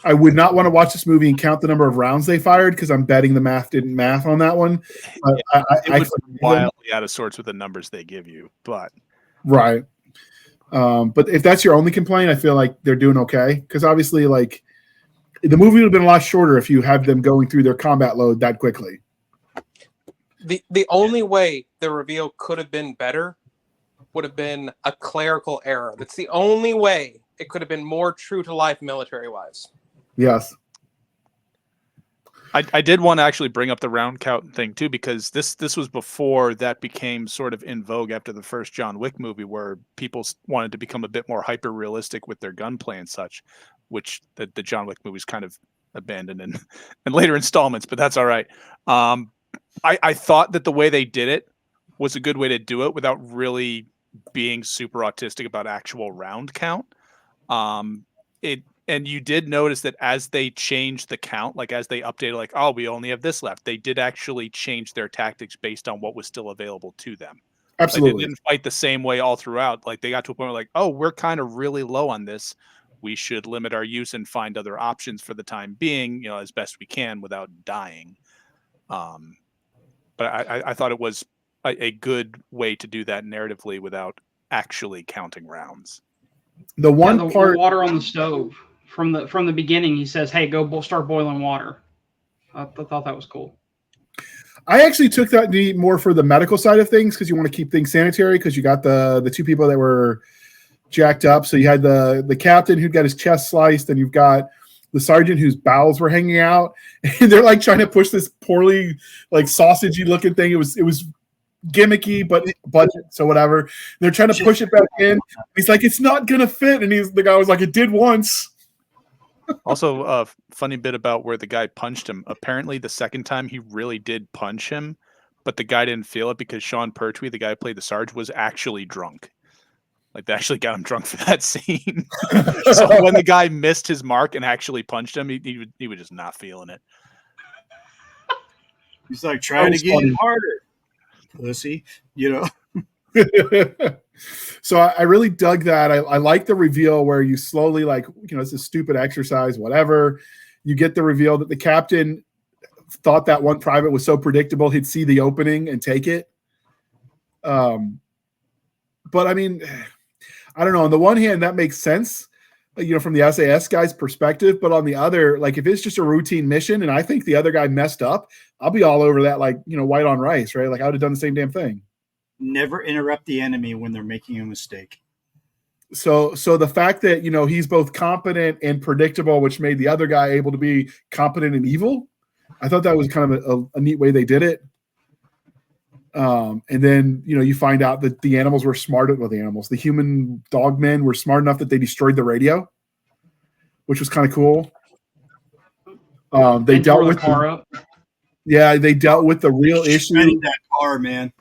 Speaker 1: I would not want to watch this movie and count the number of rounds they fired because I'm betting the math didn't math on that one.
Speaker 3: It would be wildly out of sorts with the numbers they give you, but
Speaker 1: right. But if that's your only complaint, I feel like they're doing okay because obviously, like the movie would have been a lot shorter if you have them going through their combat load that quickly.
Speaker 5: The only way the reveal could have been better would have been a clerical error. That's the only way it could have been more true to life military-wise.
Speaker 1: Yes.
Speaker 3: I did want to actually bring up the round count thing too, because this was before that became sort of in vogue after the first John Wick movie, where people wanted to become a bit more hyper realistic with their gunplay and such, which the John Wick movies kind of abandoned in later installments, but that's all right. I thought that the way they did it was a good way to do it without really being super autistic about actual round count. And you did notice that as they changed the count, like as they updated, like, oh, we only have this left, they did actually change their tactics based on what was still available to them.
Speaker 1: Absolutely.
Speaker 3: Like they didn't fight the same way all throughout. Like they got to a point where like, oh, we're kind of really low on this. We should limit our use and find other options for the time being, as best we can without dying. But I thought it was a good way to do that narratively without actually counting rounds.
Speaker 2: The water on the stove from the beginning, he says, "Hey, go start boiling water." I thought that was cool.
Speaker 1: I actually took that more for the medical side of things because you want to keep things sanitary because you got the two people that were jacked up. So you had the captain who got his chest sliced, and you've got the sergeant whose bowels were hanging out, and they're like trying to push this poorly like sausagey looking thing. It was gimmicky, but budget, so whatever. They're trying to push it back in. He's like, it's not gonna fit, and the guy was like, it did once.
Speaker 3: Also, a funny bit about where the guy punched him. Apparently, the second time he really did punch him, but the guy didn't feel it because Sean Pertwee, the guy who played the Sarge, was actually drunk. Like, they actually got him drunk for that scene. So when the guy missed his mark and actually punched him, he was just not feeling it.
Speaker 4: He's like, trying to get harder, pussy.
Speaker 1: So I really dug that. I like the reveal where you slowly, like, it's a stupid exercise, whatever. You get the reveal that the captain thought that one private was so predictable he'd see the opening and take it. But I mean, I don't know. On the one hand, that makes sense, from the SAS guy's perspective. But on the other, like, if it's just a routine mission and I think the other guy messed up, I'll be all over that, like, white on rice, right? Like, I would have done the same damn thing.
Speaker 4: Never interrupt the enemy when they're making a mistake.
Speaker 1: So the fact that, he's both competent and predictable, which made the other guy able to be competent and evil, I thought that was kind of a neat way they did it. And then, you find out that the animals were the human dog men were smart enough that they destroyed the radio, which was kind of cool. They dealt with they dealt with the real issue.
Speaker 4: That car, man.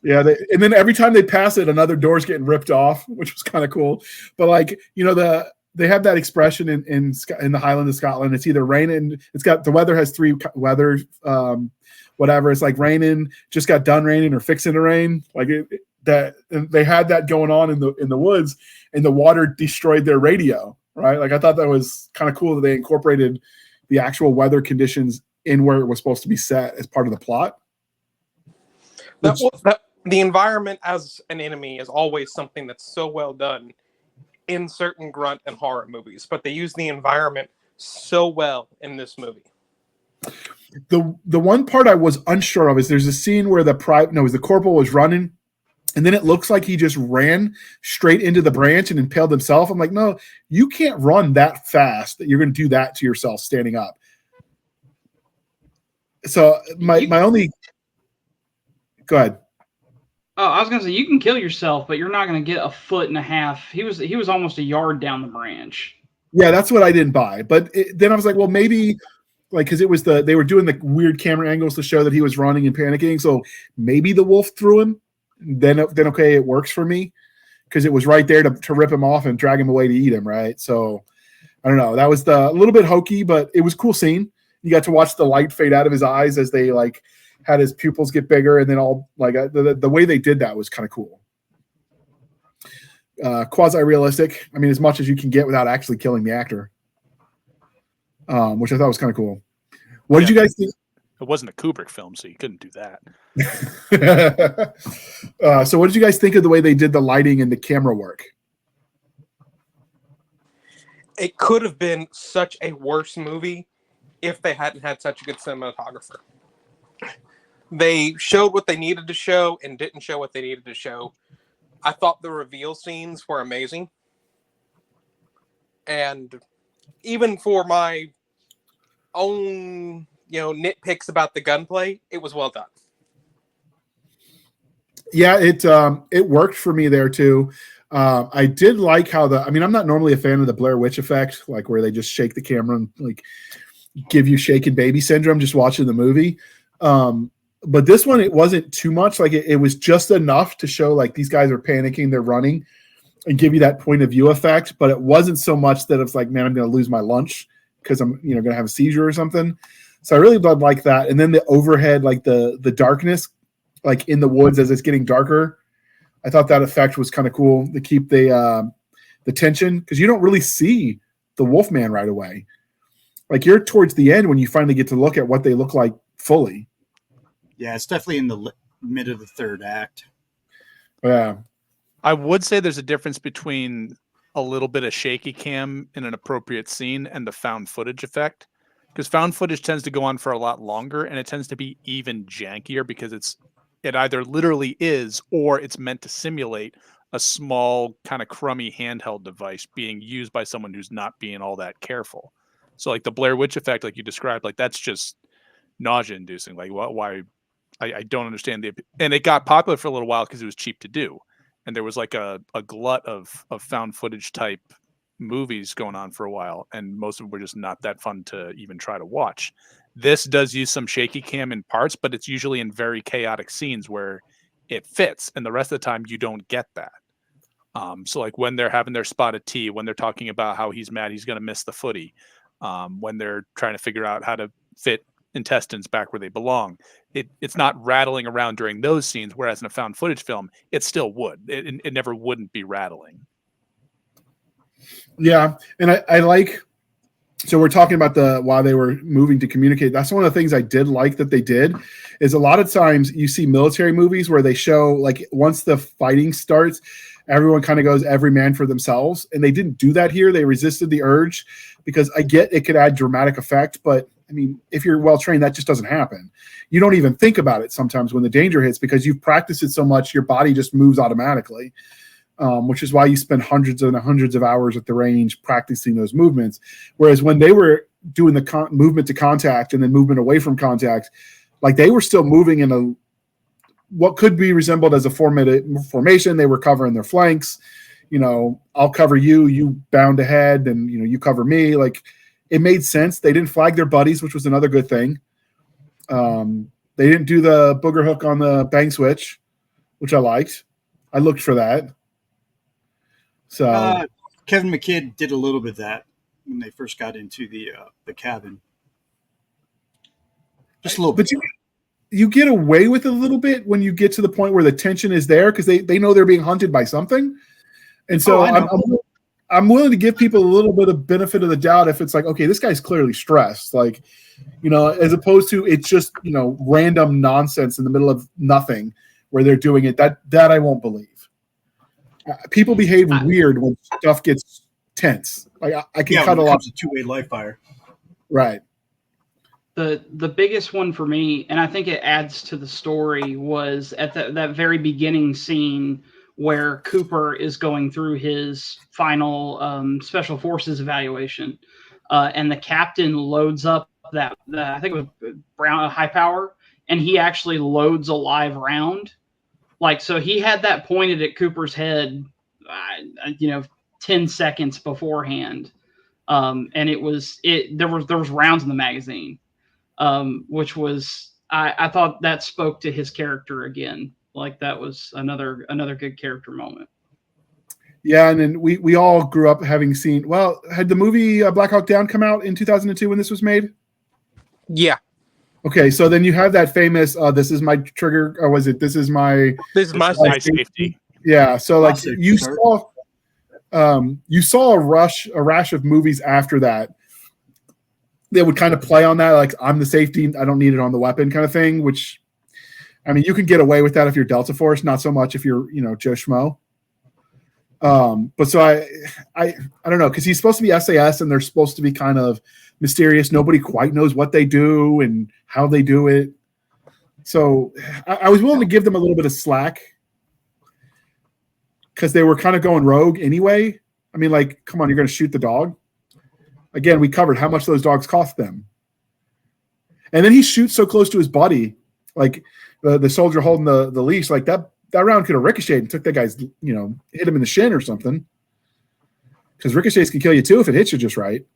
Speaker 1: Yeah, and then every time they pass it, another door's getting ripped off, which was kind of cool. But like, they have that expression in the Highlands of Scotland. It's either raining. The weather has three weather, whatever. It's like raining, just got done raining, or fixing to rain. Like that. And they had that going on in the woods, and the water destroyed their radio. Right. Like, I thought that was kind of cool that they incorporated the actual weather conditions in where it was supposed to be set as part of the plot.
Speaker 5: The environment as an enemy is always something that's so well done in certain grunt and horror movies, but they use the environment so well in this movie.
Speaker 1: The one part I was unsure of is there's a scene where the corporal was running, and then it looks like he just ran straight into the branch and impaled himself. I'm like, no, you can't run that fast that you're going to do that to yourself standing up. So my only... Go ahead.
Speaker 2: Oh, I was gonna say, you can kill yourself, but you're not gonna get a foot and a half. He was almost a yard down the branch.
Speaker 1: Yeah, that's what I didn't buy. But then I was like, well, maybe, like, because it was they were doing the weird camera angles to show that he was running and panicking. So maybe the wolf threw him. Then okay, it works for me because it was right there to rip him off and drag him away to eat him, right? So I don't know. That was a little bit hokey, but it was a cool scene. You got to watch the light fade out of his eyes as they had his pupils get bigger, and then all the way they did that was kind of cool. Quasi-realistic. I mean, as much as you can get without actually killing the actor, which I thought was kind of cool. What did you guys think?
Speaker 3: It wasn't a Kubrick film, so you couldn't do that.
Speaker 1: So what did you guys think of the way they did the lighting and the camera work?
Speaker 5: It could have been such a worse movie if they hadn't had such a good cinematographer. They showed what they needed to show and didn't show what they needed to show. I thought the reveal scenes were amazing. And even for my own, nitpicks about the gunplay, it was well done.
Speaker 1: Yeah, it worked for me there too. I did like how I'm not normally a fan of the Blair Witch effect, like where they just shake the camera and like give you shaken baby syndrome just watching the movie. But this one, it wasn't too much. Like it was just enough to show like these guys are panicking, they're running, and give you that point of view effect. But it wasn't so much that it's like, man, I'm going to lose my lunch because I'm going to have a seizure or something. So I really did like that. And then the overhead, like the darkness, like in the woods as it's getting darker, I thought that effect was kind of cool to keep the tension, because you don't really see the Wolfman right away. Like you're towards the end when you finally get to look at what they look like fully.
Speaker 4: Yeah, it's definitely in the mid of the third act.
Speaker 1: Yeah.
Speaker 3: I would say there's a difference between a little bit of shaky cam in an appropriate scene and the found footage effect, because found footage tends to go on for a lot longer and it tends to be even jankier because it either literally is or it's meant to simulate a small kind of crummy handheld device being used by someone who's not being all that careful. So like the Blair Witch effect, like you described, like that's just nausea inducing. Like why I don't understand and it got popular for a little while because it was cheap to do, and there was like a glut of found footage type movies going on for a while, and most of them were just not that fun to even try to watch. This does use some shaky cam in parts, but it's usually in very chaotic scenes where it fits, and the rest of the time you don't get that. So like when they're having their spot of tea, when they're talking about how he's mad he's going to miss the footy, when they're trying to figure out how to fit intestines back where they belong, it's not rattling around during those scenes, whereas in a found footage film it still would. It never wouldn't be rattling.
Speaker 1: Yeah, and I like, so we're talking about while they were moving to communicate. That's one of the things I did like that they did, is a lot of times you see military movies where they show, like, once the fighting starts, everyone kind of goes every man for themselves, and they didn't do that here. They resisted the urge, because I get it could add dramatic effect, but I mean, if you're well trained, that just doesn't happen. You don't even think about it sometimes when the danger hits, because you've practiced it so much, your body just moves automatically. Which is why you spend hundreds and hundreds of hours at the range practicing those movements. Whereas when they were doing the movement to contact and then movement away from contact, like, they were still moving in what could be resembled as a formation. They were covering their flanks. I'll cover you, you bound ahead, and you cover me. Like, it made sense. They didn't flag their buddies, which was another good thing. They didn't do the booger hook on the bang switch, which I liked. I looked for that. So
Speaker 4: Kevin McKidd did a little bit of that when they first got into the cabin. Just a little bit.
Speaker 1: But you get away with it a little bit when you get to the point where the tension is there, because they know they're being hunted by something. And so I'm willing to give people a little bit of benefit of the doubt if it's like, okay, this guy's clearly stressed, like, as opposed to it's just, random nonsense in the middle of nothing where they're doing it. That I won't believe. People behave weird when stuff gets tense. Like, I can cut a lot.
Speaker 4: It's a two-way live fire.
Speaker 1: Right.
Speaker 2: The biggest one for me, and I think it adds to the story, was at that very beginning scene where Cooper is going through his final special forces evaluation, and the captain loads up that I think it was brown high power, and he actually loads a live round. Like, so he had that pointed at Cooper's head, 10 seconds beforehand, and there was rounds in the magazine, which was I thought that spoke to his character again. Like, that was another good character moment.
Speaker 1: Yeah, and then we all grew up having seen. Well, had the movie Black Hawk Down come out in 2002 when this was made?
Speaker 5: Yeah.
Speaker 1: Okay, so then you have that famous "This is my trigger," or was it "This is my
Speaker 3: safety"?
Speaker 1: Yeah, so like you saw a rash of movies after that. They would kind of play on that, like, I'm the safety, I don't need it on the weapon kind of thing. Which, I mean, you can get away with that if you're Delta Force, not so much if you're Joe Schmo. But so I don't know, because he's supposed to be SAS and they're supposed to be kind of mysterious. Nobody quite knows what they do and how they do it. So I was willing to give them a little bit of slack because they were kind of going rogue anyway. I mean, like, come on, you're going to shoot the dog? Again, we covered how much those dogs cost them. And then he shoots so close to his buddy, like the soldier holding the leash, like that round could have ricocheted and took that guy's, hit him in the shin or something. Because ricochets can kill you too if it hits you just right.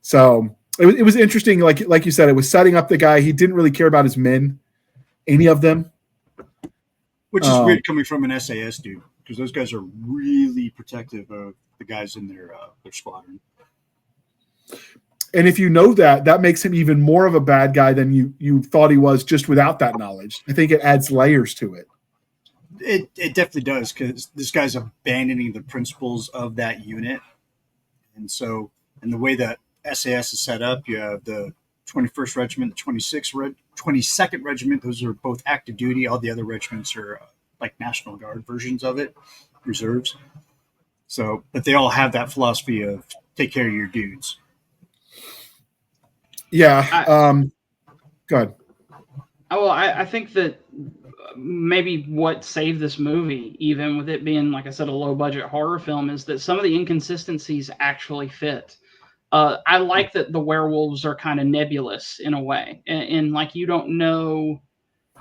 Speaker 1: So it was interesting. Like you said, it was setting up the guy. He didn't really care about his men, any of them.
Speaker 4: Which is weird coming from an SAS dude, because those guys are really protective of the guys in their squadron.
Speaker 1: And if you know that makes him even more of a bad guy than you thought he was just without that knowledge. I think it adds layers to it.
Speaker 4: It definitely does, because this guy's abandoning the principles of that unit. And so, in the way that SAS is set up, you have the 21st Regiment, the 22nd Regiment. Those are both active duty. All the other regiments are like National Guard versions of it, reserves. So, but they all have that philosophy of take care of your dudes.
Speaker 1: Yeah. Go ahead.
Speaker 2: Well, I think that maybe what saved this movie, even with it being, like I said, a low budget horror film, is that some of the inconsistencies actually fit. I like that the werewolves are kind of nebulous in a way, and like you don't know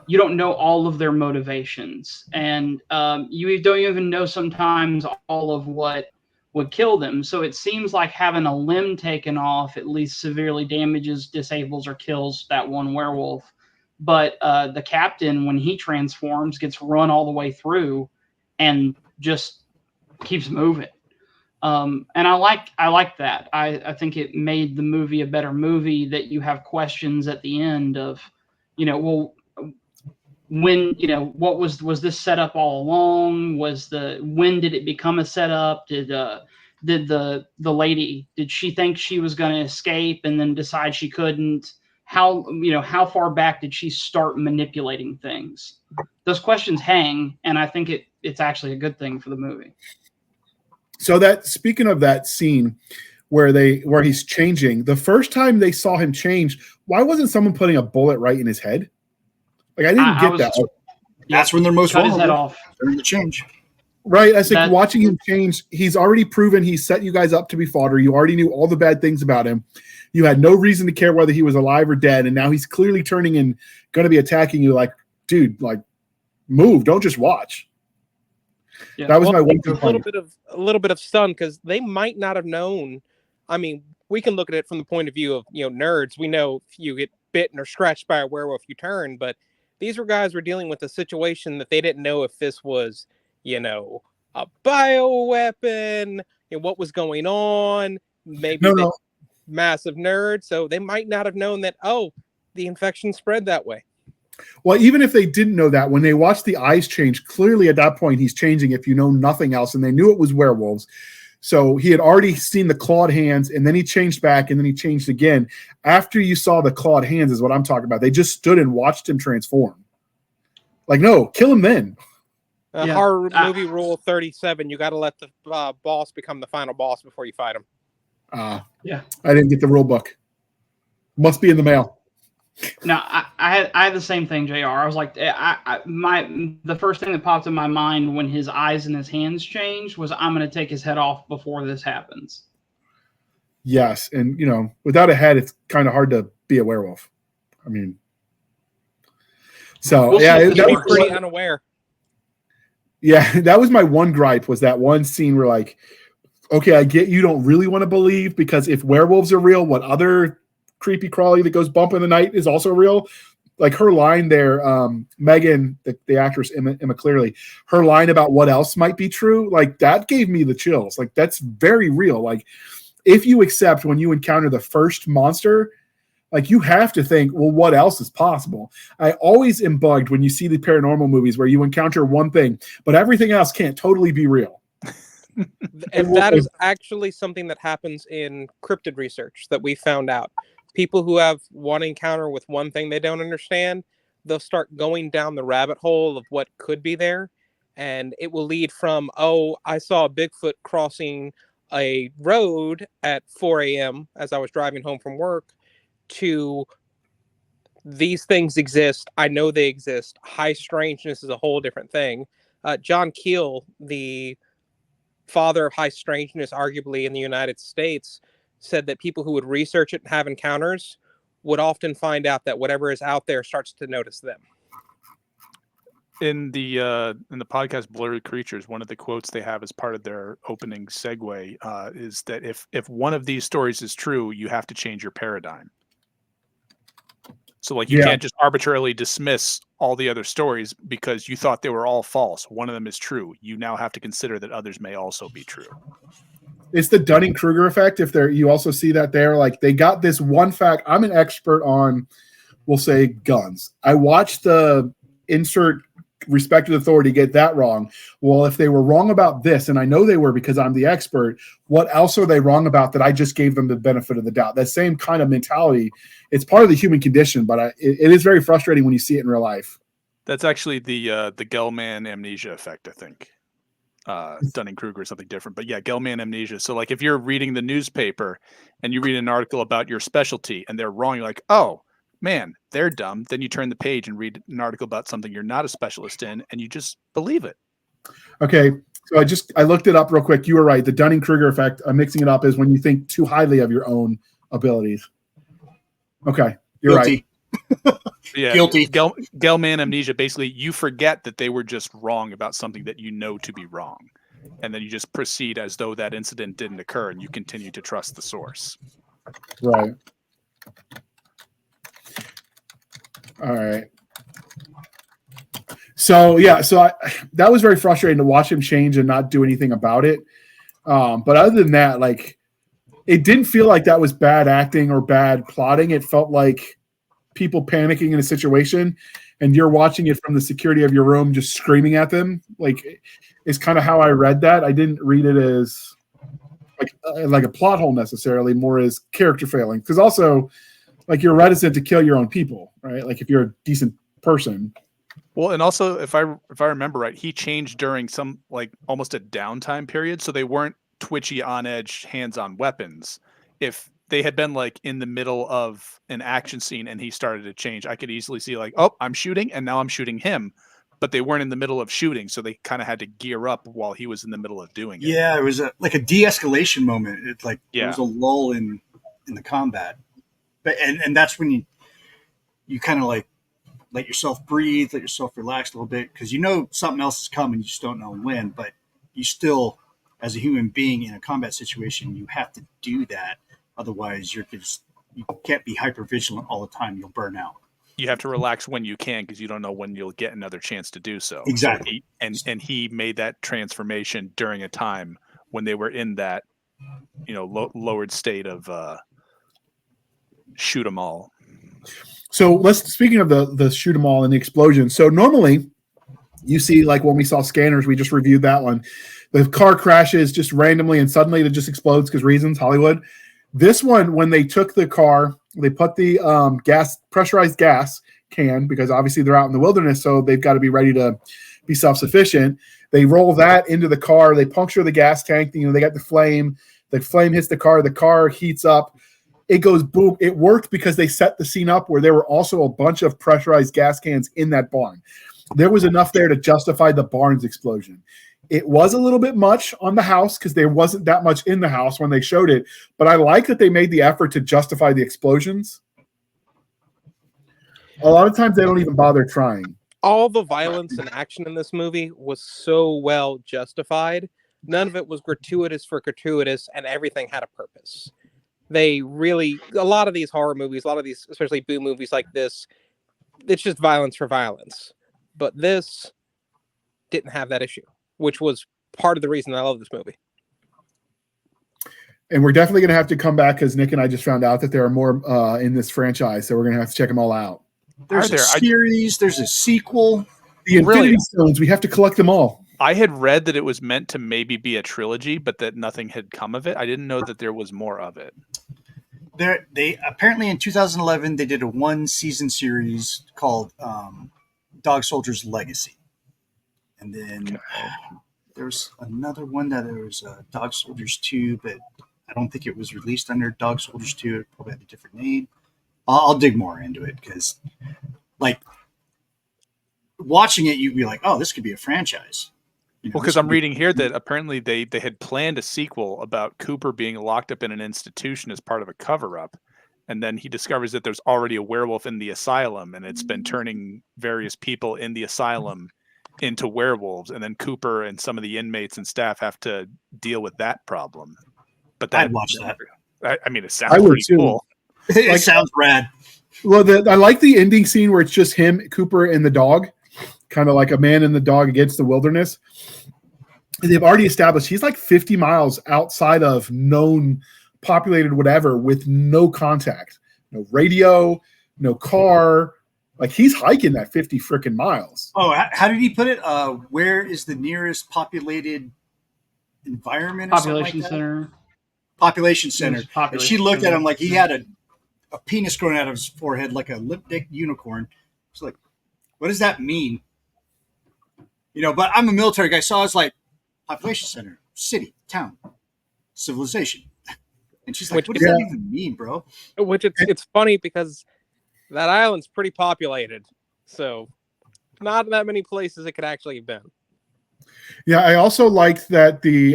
Speaker 2: all of their motivations, and you don't even know sometimes all of what would kill them. So it seems like having a limb taken off at least severely damages, disables, or kills that one werewolf. But the captain, when he transforms, gets run all the way through and just keeps moving. And I like that. I think it made the movie a better movie, that you have questions at the end of, well, when, what was this set up all along? When did it become a setup? Did the lady, did she think she was going to escape and then decide she couldn't? How far back did she start manipulating things? Those questions hang, and I think it's actually a good thing for the movie.
Speaker 1: So that, speaking of that scene where he's changing, the first time they saw him change, why wasn't someone putting a bullet right in his head? Like, I didn't get that.
Speaker 4: That's when they're most
Speaker 2: Cut his head
Speaker 4: vulnerable.
Speaker 2: off.
Speaker 4: During the change.
Speaker 1: Right. I think watching him change, he's already proven he set you guys up to be fodder. You already knew all the bad things about him. You had no reason to care whether he was alive or dead. And now he's clearly turning and going to be attacking you. Like, dude, like, move. Don't just watch.
Speaker 2: Yeah.
Speaker 1: That was my one complaint.
Speaker 5: A little bit of stun, because they might not have known. I mean, we can look at it from the point of view of, nerds. We know if you get bitten or scratched by a werewolf, you turn. But these guys were dealing with a situation that they didn't know if this was, a bioweapon, what was going on. Maybe massive nerds. So they might not have known that, the infection spread that way.
Speaker 1: Well, even if they didn't know that, when they watched the eyes change, clearly at that point he's changing if you know nothing else, and they knew it was werewolves. So he had already seen the clawed hands, and then he changed back, and then he changed again. After you saw the clawed hands is what I'm talking about. They just stood and watched him transform. Like, no, kill him then.
Speaker 5: Horror movie rule 37, you got to let the boss become the final boss before you fight him.
Speaker 2: Yeah.
Speaker 1: I didn't get the rule book. Must be in the mail.
Speaker 2: No, I had the same thing, JR. I was like, the first thing that popped in my mind when his eyes and his hands changed was, I'm going to take his head off before this happens.
Speaker 1: Yes, and without a head, it's kind of hard to be a werewolf. I mean, so
Speaker 5: that was pretty unaware.
Speaker 1: Yeah, that was my one gripe, was that one scene where, like, okay, I get you don't really want to believe, because if werewolves are real, what other creepy crawly that goes bump in the night is also real? Like her line there, Megan, the actress Emma Clearly, her line about what else might be true, like that gave me the chills. Like, that's very real. Like, if you accept when you encounter the first monster, like, you have to think, well, what else is possible? I always am bugged when you see the paranormal movies where you encounter one thing, but everything else can't totally be real.
Speaker 5: And that is actually something that happens in cryptid research that we found out. People who have one encounter with one thing they don't understand, they'll start going down the rabbit hole of what could be there. And it will lead from, I saw a Bigfoot crossing a road at 4 a.m. as I was driving home from work, to these things exist. I know they exist. High strangeness is a whole different thing. John Keel, the father of high strangeness, arguably in the United States, said that people who would research it and have encounters would often find out that whatever is out there starts to notice them.
Speaker 3: In the podcast Blurry Creatures, one of the quotes they have as part of their opening segue is that if one of these stories is true, you have to change your paradigm. So, like, you can't just arbitrarily dismiss all the other stories because you thought they were all false. One of them is true. You now have to consider that others may also be true.
Speaker 1: It's the Dunning-Kruger effect. You also see that there, like, they got this one fact. I'm an expert on, we'll say, guns. I watched the insert respected authority get that wrong. Well, if they were wrong about this, and I know they were because I'm the expert, what else are they wrong about that I just gave them the benefit of the doubt? That same kind of mentality, it's part of the human condition, but it is very frustrating when you see it in real life.
Speaker 3: That's actually the Gell-Mann amnesia effect, I think. Dunning-Kruger or something different. But yeah, Gell-Mann amnesia. So, like, if you're reading the newspaper and you read an article about your specialty and they're wrong, you're like, oh, man, they're dumb. Then you turn the page and read an article about something you're not a specialist in, and you just believe it.
Speaker 1: Okay, So I looked it up real quick. You were right. The Dunning-Kruger effect, I'm mixing it up, is when you think too highly of your own abilities. Okay, you're
Speaker 4: Guilty.
Speaker 1: right.
Speaker 3: Yeah,
Speaker 4: Guilty.
Speaker 3: Gelman amnesia. Basically, you forget that they were just wrong about something that you know to be wrong, and then you just proceed as though that incident didn't occur, and you continue to trust the source.
Speaker 1: Right. All right. So that was very frustrating to watch him change and not do anything about it. But other than that, like, it didn't feel like that was bad acting or bad plotting. It felt like people panicking in a situation, and you're watching it from the security of your room, just screaming at them. Like, is kind of how I read that. I didn't read it as like a plot hole necessarily, more as character failing. Because also, like, you're reticent to kill your own people, right? Like, if you're a decent person.
Speaker 3: Well, and also, if I remember right, he changed during some, like, almost a downtime period, so they weren't twitchy, on edge, hands-on weapons. If they had been, like, in the middle of an action scene and he started to change, I could easily see, like, oh, I'm shooting, and now I'm shooting him. But they weren't in the middle of shooting, so they kind of had to gear up while he was in the middle of doing it.
Speaker 4: Yeah, it was like a de-escalation moment. It's like there
Speaker 3: Yeah.
Speaker 4: was a lull in the combat, but and that's when you kind of like let yourself breathe, let yourself relax a little bit, because you know something else is coming, you just don't know when. But you still, as a human being in a combat situation, you have to do that. Otherwise, you can't be hyper vigilant all the time. You'll burn out.
Speaker 3: You have to relax when you can, because you don't know when you'll get another chance to do so.
Speaker 4: Exactly.
Speaker 3: So he made that transformation during a time when they were in that, lowered state of shoot 'em all.
Speaker 1: So speaking of the shoot 'em all and the explosion. So normally you see, like, when we saw Scanners, we just reviewed that one. The car crashes just randomly and suddenly it just explodes because reasons, Hollywood. This one, when they took the car, they put the pressurized gas can, because obviously they're out in the wilderness, so they've got to be ready to be self-sufficient. They roll that into the car. They puncture the gas tank. They got the flame. The flame hits the car heats up. It goes boom. It worked because they set the scene up where there were also a bunch of pressurized gas cans in that barn. There was enough there to justify the barn's explosion. It was a little bit much on the house because there wasn't that much in the house when they showed it, but I like that they made the effort to justify the explosions. A lot of times they don't even bother trying.
Speaker 5: All the violence and action in this movie was so well justified. None of it was gratuitous for gratuitous, and everything had a purpose. A lot of these horror movies, a lot of these, especially boo movies like this, it's just violence for violence. But this didn't have that issue, which was part of the reason I love this movie.
Speaker 1: And we're definitely going to have to come back because Nick and I just found out that there are more in this franchise, so we're going to have to check them all out.
Speaker 4: There's a series, there's a sequel.
Speaker 1: The Infinity Stones, we have to collect them all.
Speaker 3: I had read that it was meant to maybe be a trilogy, but that nothing had come of it. I didn't know that there was more of it.
Speaker 4: They apparently in 2011 they did a 1-season series called Dog Soldier's Legacy, and then there's another one that there was Dog Soldiers 2, but I don't think it was released under Dog Soldiers 2. It probably had a different name. I'll dig more into it because, like, watching it, you'd be like, "Oh, this could be a franchise."
Speaker 3: Well, because I'm reading here that apparently they had planned a sequel about Cooper being locked up in an institution as part of a cover-up, and then he discovers that there's already a werewolf in the asylum, and it's been turning various people in the asylum into werewolves, and then Cooper and some of the inmates and staff have to deal with that problem. But
Speaker 4: I'd watch that.
Speaker 3: I mean, it sounds pretty cool.
Speaker 4: It sounds rad.
Speaker 1: Well, I like the ending scene where it's just him, Cooper, and the dog, kind of like a man and the dog against the wilderness. And they've already established he's like 50 miles outside of known populated whatever with no contact, no radio, no car. Like, he's hiking that 50 freaking miles.
Speaker 4: Oh, how did he put it? Where is the nearest populated environment?
Speaker 2: Population center.
Speaker 4: Population center. And she looked at him like he had a penis growing out of his forehead like a lip-dick unicorn. It's like, what does that mean? But I'm a military guy, so I was like, population center, city, town, civilization. And she's like, what does that even mean, bro?
Speaker 5: Which it's funny because that island's pretty populated. So not that many places it could actually have been.
Speaker 1: Yeah, I also liked that they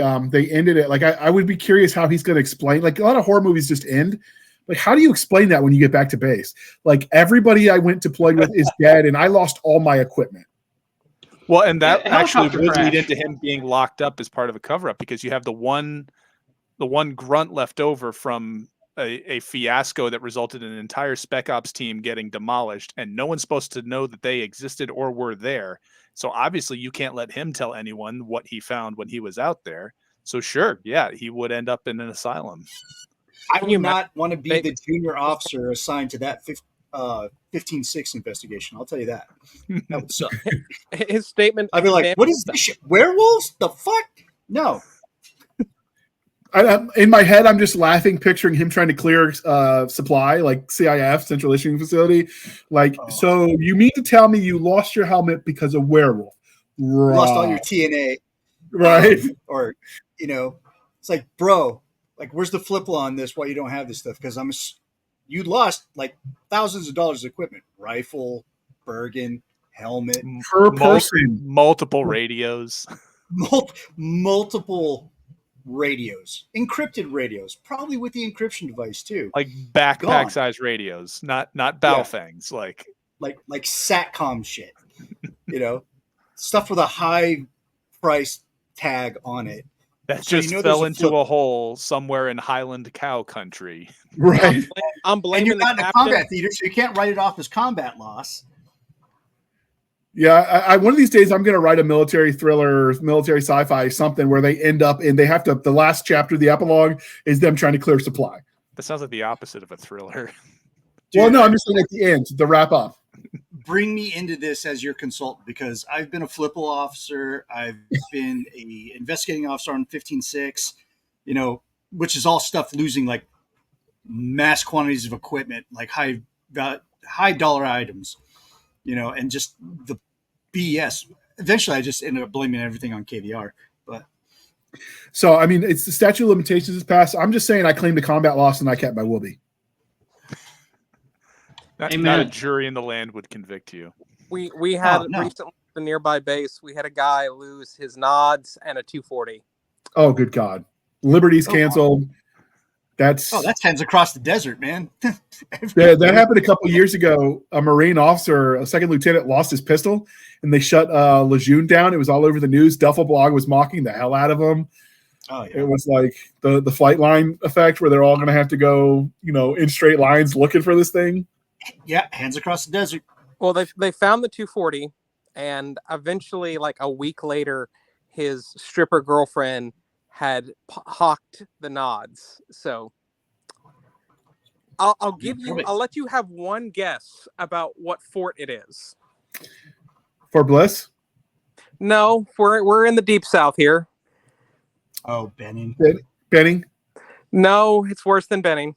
Speaker 1: ended it. Like I would be curious how he's going to explain. Like a lot of horror movies just end. Like how do you explain that when you get back to base? Like everybody I went deployed with is dead, and I lost all my equipment.
Speaker 3: Well, and that
Speaker 2: Yeah,
Speaker 3: actually
Speaker 2: helicopter
Speaker 3: would lead
Speaker 2: crash.
Speaker 3: into him being locked up as part of a cover-up because you have the one grunt left over from a fiasco that resulted in an entire Spec Ops team getting demolished, and no one's supposed to know that they existed or were there. So obviously you can't let him tell anyone what he found when he was out there. So sure, yeah, he would end up in an asylum.
Speaker 4: I would not want to be the junior officer assigned to that 15-6 investigation. I'll tell you that. That would suck.
Speaker 5: His statement.
Speaker 4: I'd be like, what is this shit? Werewolves? The fuck? No.
Speaker 1: In my head, I'm just laughing, picturing him trying to clear supply, like CIF, Central Issuing Facility. Like, so you mean to tell me you lost your helmet because of werewolf? Right.
Speaker 4: You lost all your TNA.
Speaker 1: Right.
Speaker 4: Or, it's like, bro, like, where's the flip on this? Why you don't have this stuff? Because you lost like thousands of dollars of equipment, rifle, Bergen, helmet,
Speaker 1: per person,
Speaker 3: multiple radios,
Speaker 4: multiple radios, encrypted radios, probably with the encryption device too,
Speaker 3: like backpack size radios, not Battlefangs, like
Speaker 4: SATCOM shit, stuff with a high price tag on it.
Speaker 3: That so just fell into a hole somewhere in Highland Cow country.
Speaker 1: Right.
Speaker 5: I'm blaming
Speaker 4: and you're not in a combat theater, so you can't write it off as combat loss.
Speaker 1: Yeah, I one of these days I'm going to write a military thriller, military sci-fi, something where they end up and they have to. The last chapter, the epilogue, is them trying to clear supply.
Speaker 3: That sounds like the opposite of a thriller.
Speaker 1: Well, no, I'm just saying at the end, the wrap up.
Speaker 4: Bring me into this as your consultant because I've been a Flipple officer. I've been a investigating officer on 15-6, which is all stuff losing like mass quantities of equipment, like high dollar items, and just the BS. Eventually, I just ended up blaming everything on KVR. But
Speaker 1: so, I mean, it's the statute of limitations is passed. I'm just saying I claimed the combat loss and I kept my Whoopee.
Speaker 3: Not a jury in the land would convict you.
Speaker 5: We had recently at the nearby base, we had a guy lose his nods and a 240.
Speaker 1: Oh, good God. Liberty's canceled. That
Speaker 4: tends across the desert, man.
Speaker 1: Yeah, that happened a couple of years ago. A Marine officer, a second lieutenant, lost his pistol, and they shut Lejeune down. It was all over the news. Duffel Blog was mocking the hell out of him. Oh, yeah. It was like the flight line effect where they're all going to have to go, in straight lines looking for this thing.
Speaker 4: Yeah, hands across the desert.
Speaker 5: Well, they found the 240, and eventually, like a week later, his stripper girlfriend had hawked the nods. So I'll let you have one guess about what fort it is.
Speaker 1: Fort Bliss?
Speaker 5: No, we're in the deep south here.
Speaker 4: Oh, Benning.
Speaker 1: Benning?
Speaker 5: No, it's worse than Benning.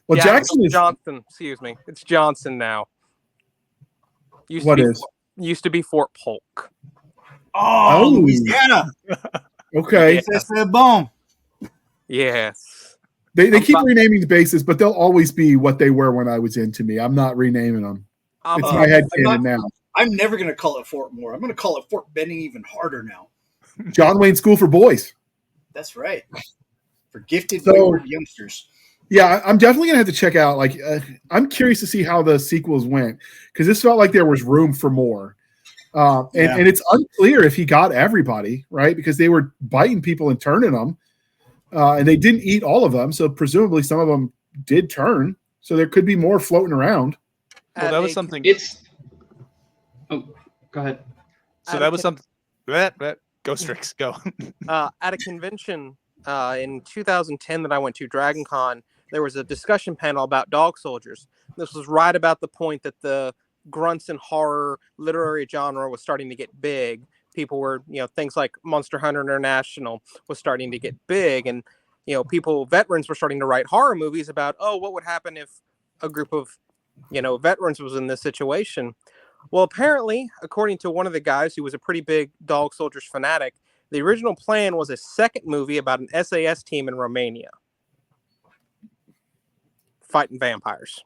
Speaker 1: Well, Jackson is
Speaker 5: Johnson. Excuse me, it's Johnson now. Used to be Fort Polk.
Speaker 4: Oh, Louisiana.
Speaker 1: Okay.
Speaker 4: That's the bone.
Speaker 5: Yes.
Speaker 1: They keep renaming the bases, but they'll always be what they were when I was in. To me, I'm not renaming them. It's my headcanon now.
Speaker 4: I'm never going to call it Fort Moore. I'm going to call it Fort Benning even harder now.
Speaker 1: John Wayne School for Boys.
Speaker 4: That's right. For gifted youngsters.
Speaker 1: Yeah, I'm definitely gonna have to check out. Like, I'm curious to see how the sequels went because this felt like there was room for more, and it's unclear if he got everybody right because they were biting people and turning them, and they didn't eat all of them. So presumably some of them did turn. So there could be more floating around.
Speaker 3: Well, that was something.
Speaker 2: Oh, go ahead.
Speaker 3: So that was something. Go Strix, go.
Speaker 5: At a convention in 2010 that I went to, Dragon Con, there was a discussion panel about dog soldiers. This was right about the point that the grunts and horror literary genre was starting to get big. People were, things like Monster Hunter International was starting to get big. And, veterans were starting to write horror movies about, what would happen if a group of, veterans was in this situation. Well, apparently, according to one of the guys who was a pretty big dog soldiers fanatic, the original plan was a second movie about an SAS team in Romania fighting vampires.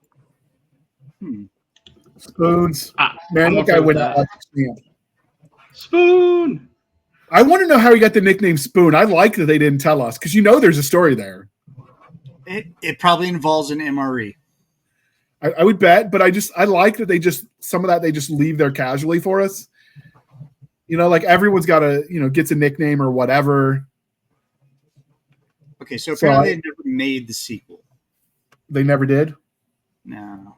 Speaker 1: Spoons. Man, that guy went out like a champ.
Speaker 2: Spoon.
Speaker 1: I want to know how he got the nickname Spoon. I like that they didn't tell us because there's a story there.
Speaker 4: It probably involves an MRE.
Speaker 1: I would bet, but I like that they just leave there casually for us. Like everyone's got gets a nickname or whatever.
Speaker 4: Okay, so apparently they never made the sequel.
Speaker 1: They never did?
Speaker 4: No.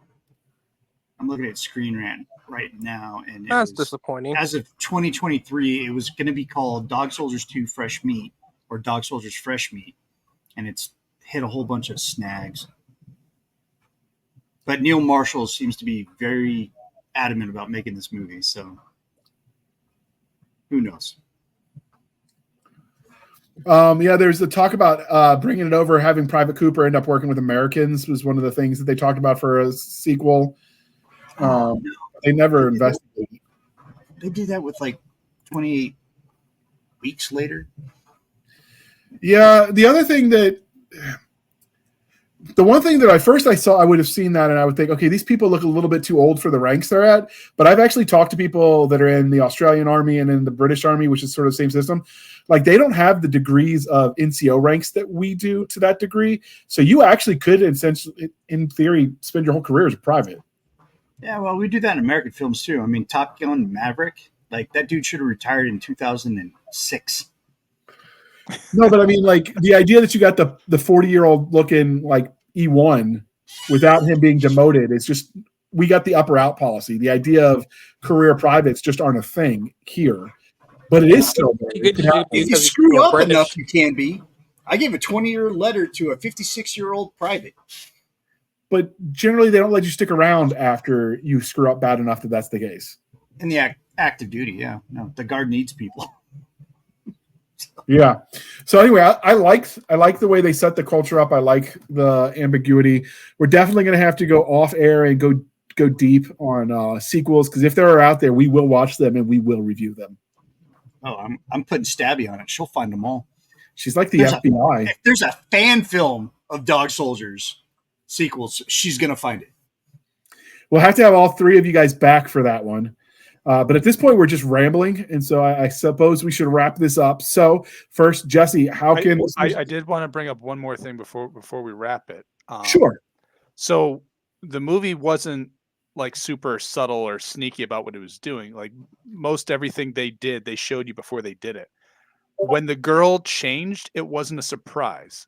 Speaker 4: I'm looking at Screen Rant right now, and
Speaker 5: That's disappointing.
Speaker 4: As of 2023, it was going to be called Dog Soldiers 2 Fresh Meat or Dog Soldiers Fresh Meat, and it's hit a whole bunch of snags. But Neil Marshall seems to be very adamant about making this movie, so who knows?
Speaker 1: There's the talk about bringing it over, having Private Cooper end up working with Americans was one of the things that they talked about for a sequel. They never investigated.
Speaker 4: They did that with like 28 weeks later.
Speaker 1: Yeah, the one thing that I saw, I would have seen that and I would think, okay, these people look a little bit too old for the ranks they're at. But I've actually talked to people that are in the Australian Army and in the British Army, which is sort of the same system. Like they don't have the degrees of NCO ranks that we do to that degree. So you actually could, essentially, in theory, spend your whole career as a private.
Speaker 4: Yeah, well, we do that in American films too. I mean, Top Gun Maverick, like that dude should have retired in 2006.
Speaker 1: No, but I mean, like the idea that you got the 40-year-old looking like E1 without him being demoted, it's just we got the upper out policy. The idea of career privates just aren't a thing here, but it is still there.
Speaker 4: If you screw up enough, you can be. I gave a 20-year letter to a 56-year-old private.
Speaker 1: But generally, they don't let you stick around after you screw up bad enough that that's the case.
Speaker 4: In the active duty, yeah. No, the Guard needs people.
Speaker 1: Yeah. So anyway, I like the way they set the culture up. I like the ambiguity. We're definitely going to have to go off air and go deep on sequels because if they're out there, we will watch them and we will review them.
Speaker 4: Oh, I'm putting Stabby on it. She'll find them all.
Speaker 1: She's like the FBI.
Speaker 4: If there's a fan film of Dog Soldiers sequels, she's going to find it.
Speaker 1: We'll have to have all three of you guys back for that one. But at this point, we're just rambling, and so I suppose we should wrap this up. So first, Jesse, how can
Speaker 3: I did want to bring up one more thing before we wrap it.
Speaker 1: Sure.
Speaker 3: So the movie wasn't like super subtle or sneaky about what it was doing. Like most everything they did, they showed you before they did it. When the girl changed, it wasn't a surprise.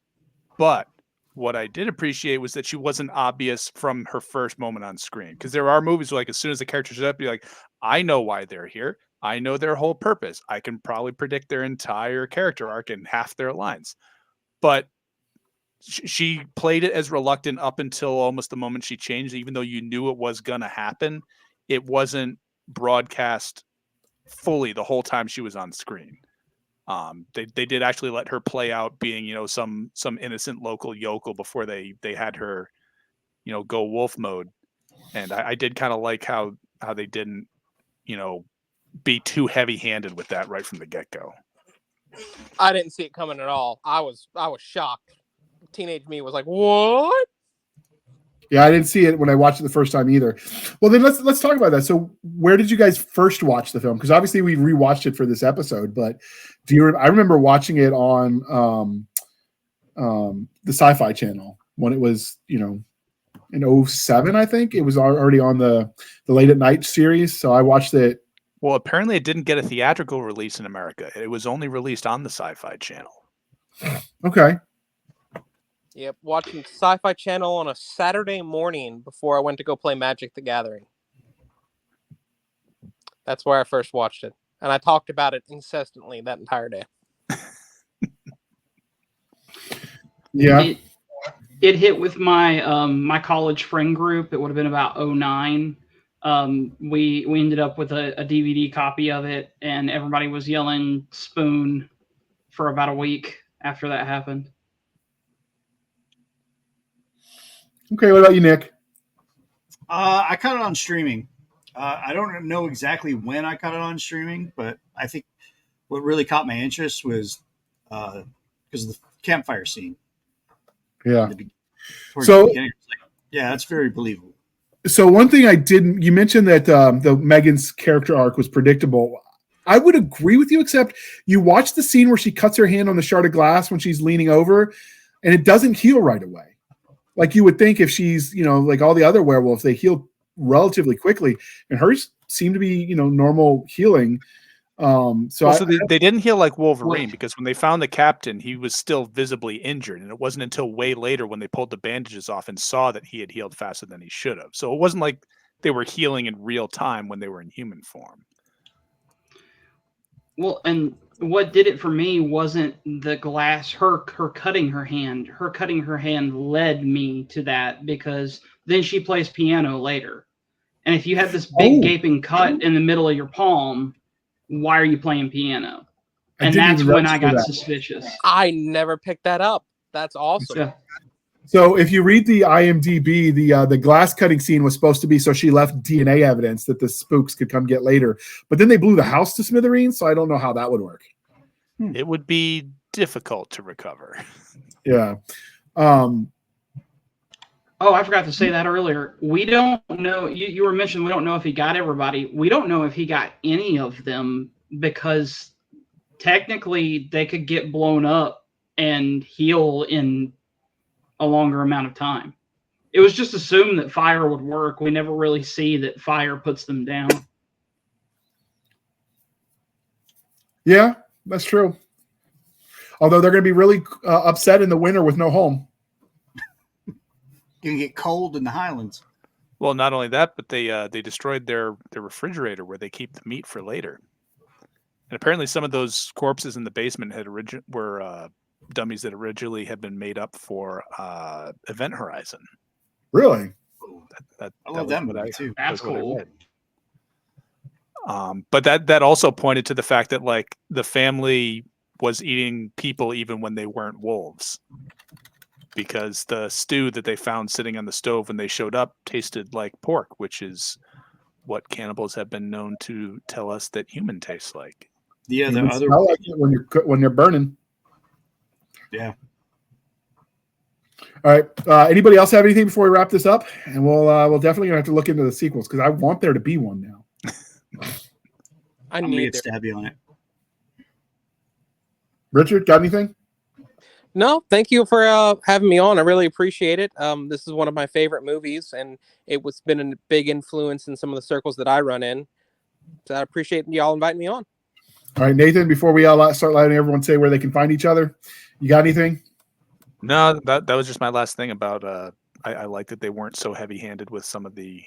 Speaker 3: But what I did appreciate was that she wasn't obvious from her first moment on screen. Because there are movies where, like, as soon as the character shows up, you're like, I know why they're here. I know their whole purpose. I can probably predict their entire character arc and half their lines. But she played it as reluctant up until almost the moment she changed, even though you knew it was going to happen. It wasn't broadcast fully the whole time she was on screen. They did actually let her play out being, some innocent local yokel before they had her, go wolf mode. And I did kind of like how they didn't, be too heavy handed with that right from the get go.
Speaker 5: I didn't see it coming at all. I was shocked. Teenage me was like, what?
Speaker 1: Yeah, I didn't see it when I watched it the first time either. Well, then let's talk about that. So, where did you guys first watch the film? Because obviously we rewatched it for this episode, but I remember watching it on the Sci-Fi Channel when it was, in 2007, I think. It was already on the Late at Night series, so I watched it.
Speaker 3: Well, apparently it didn't get a theatrical release in America. It was only released on the Sci-Fi Channel.
Speaker 1: Okay.
Speaker 5: Yep, watching Sci-Fi Channel on a Saturday morning before I went to go play Magic the Gathering. That's where I first watched it. And I talked about it incessantly that entire day.
Speaker 1: Yeah.
Speaker 2: It hit with my my college friend group. It would have been about 2009. We ended up with a DVD copy of it, and everybody was yelling "spoon" for about a week after that happened.
Speaker 1: Okay, what about you, Nick?
Speaker 4: I caught it on streaming. I don't know exactly when I caught it on streaming, but I think what really caught my interest was because of the campfire scene.
Speaker 1: Yeah.
Speaker 4: So, yeah, that's very believable.
Speaker 1: So one thing you mentioned that the Megan's character arc was predictable. I would agree with you, except you watch the scene where she cuts her hand on the shard of glass when she's leaning over, and it doesn't heal right away. Like you would think if she's, like all the other werewolves, they heal relatively quickly, and hers seem to be, normal healing.
Speaker 3: They didn't heal like Wolverine, because when they found the captain, he was still visibly injured, and it wasn't until way later when they pulled the bandages off and saw that he had healed faster than he should have. So it wasn't like they were healing in real time when they were in human form.
Speaker 2: Well, and what did it for me wasn't the glass, her cutting her hand. Her cutting her hand led me to that, because then she plays piano later. And if you have this big gaping cut in the middle of your palm, why are you playing piano? And that's when I got suspicious.
Speaker 5: I never picked that up. That's awesome.
Speaker 2: Yeah.
Speaker 1: So if you read the IMDb, the glass cutting scene was supposed to be so she left DNA evidence that the spooks could come get later. But then they blew the house to smithereens, so I don't know how that would work.
Speaker 3: It would be difficult to recover.
Speaker 1: Yeah.
Speaker 2: Oh, I forgot to say that earlier. We don't know. You were mentioning we don't know if he got everybody. We don't know if he got any of them, because technically they could get blown up and heal in a longer amount of time. It was just assumed that fire would work. We never really see that fire puts them down.
Speaker 1: Yeah, that's true. Although they're going to be really upset in the winter with no home.
Speaker 4: Gonna get cold in the Highlands.
Speaker 3: Well, not only that, but they destroyed their refrigerator where they keep the meat for later. And apparently some of those corpses in the basement were dummies that originally had been made up for Event Horizon.
Speaker 1: Really?
Speaker 4: I love that movie too.
Speaker 2: That's cool.
Speaker 3: But that also pointed to the fact that like the family was eating people even when they weren't wolves, because the stew that they found sitting on the stove when they showed up tasted like pork, which is what cannibals have been known to tell us that human tastes like.
Speaker 4: Yeah, the other
Speaker 1: smell like it when you're burning.
Speaker 4: Yeah.
Speaker 1: All right. Anybody else have anything before we wrap this up? And we'll definitely have to look into the sequels, because I want there to be one now.
Speaker 4: I'm gonna get Stabby on it.
Speaker 1: Richard, got anything?
Speaker 5: No, thank you for having me on. I really appreciate it. This is one of my favorite movies, and it was been a big influence in some of the circles that I run in. So I appreciate y'all inviting me on.
Speaker 1: All right, Nathan, before we start letting everyone say where they can find each other, you got anything?
Speaker 3: No, that was just my last thing about I like that they weren't so heavy-handed with some of the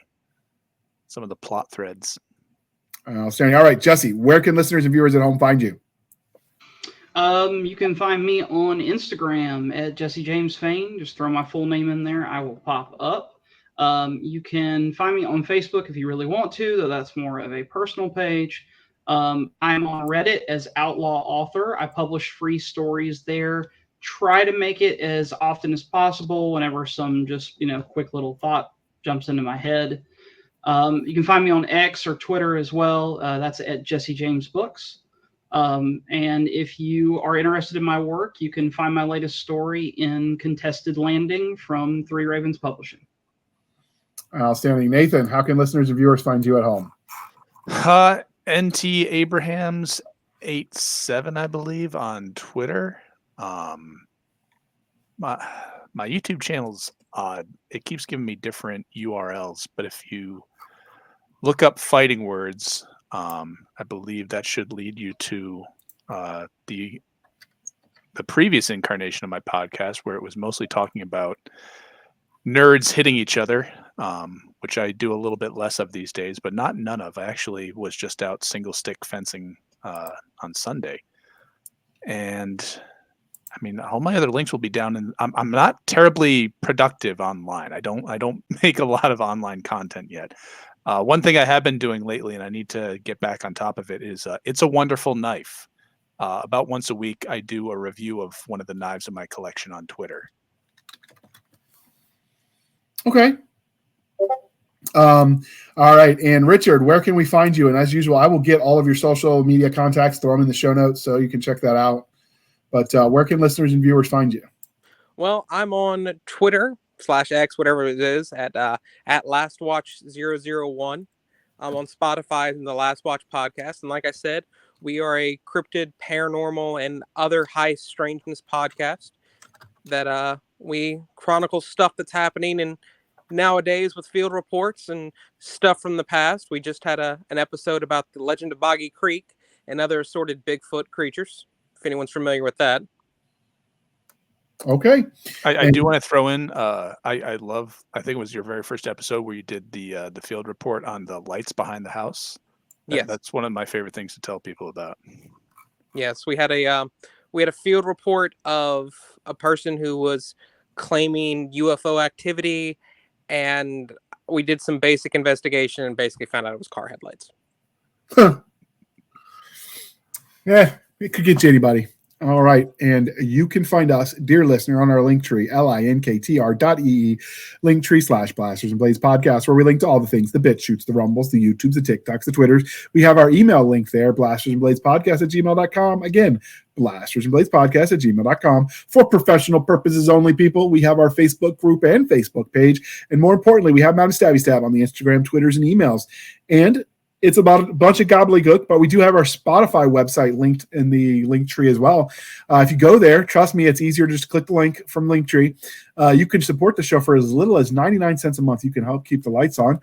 Speaker 3: plot threads.
Speaker 1: Outstanding. All right, Jesse, where can listeners and viewers at home find you?
Speaker 2: You can find me on Instagram at Jesse James Fain. Just throw my full name in there. I will pop up. You can find me on Facebook if you really want to, though that's more of a personal page. I'm on Reddit as Outlaw Author. I publish free stories there. Try to make it as often as possible whenever some just, quick little thought jumps into my head. You can find me on X or Twitter as well. That's at Jesse James Books. And if you are interested in my work, you can find my latest story in Contested Landing from Three Ravens Publishing.
Speaker 1: Outstanding. Nathan, how can listeners and viewers find you at home?
Speaker 3: NT Abrahams 87, I believe, on Twitter. My YouTube channel's odd. It keeps giving me different URLs, but if you look up fighting words, I believe that should lead you to the previous incarnation of my podcast, where it was mostly talking about nerds hitting each other, which I do a little bit less of these days, but none of. I actually was just out single stick fencing on Sunday, and I mean, all my other links will be down. And I'm not terribly productive online. I don't make a lot of online content yet. One thing I have been doing lately, and I need to get back on top of it, is It's a Wonderful Knife. About once a week, I do a review of one of the knives in my collection on Twitter.
Speaker 1: Okay. All right. And Richard, where can we find you? And as usual, I will get all of your social media contacts, throw them in the show notes so you can check that out. But where can listeners and viewers find you?
Speaker 5: Well, I'm on Twitter /X, whatever it is, at LastWatch001. I'm on Spotify and the Last Watch podcast. And like I said, We are a cryptid, paranormal, and other high strangeness podcast that we chronicle stuff that's happening in nowadays with field reports and stuff from the past. We just had an episode about the legend of Boggy Creek and other assorted Bigfoot creatures, if anyone's familiar with that.
Speaker 1: Okay.
Speaker 3: I do want to throw in. I love. I think it was your very first episode where you did the field report on the lights behind the house.
Speaker 5: Yes,
Speaker 3: that's one of my favorite things to tell people about.
Speaker 5: Yes, we had a field report of a person who was claiming UFO activity, and we did some basic investigation and basically found out it was car headlights.
Speaker 1: Huh. Yeah, it could get you anybody. All right. And you can find us, dear listener, on our link tree, linktr.ee, linktree/Blasters and Blades podcast, where we link to all the things, the BitChutes, the Rumbles, the YouTubes, the TikToks, the Twitters. We have our email link there, blastersandbladespodcast@gmail.com. Again, blastersandbladespodcast@gmail.com. For professional purposes only, people, we have our Facebook group and Facebook page. And more importantly, we have Mount Stabby Stab on the Instagram, Twitters, and emails. And it's about a bunch of gobbledygook, but we do have our Spotify website linked in the link tree as well. If you go there, trust me, it's easier to just click the link from Linktree. You can support the show for as little as 99 cents a month. You can help keep the lights on,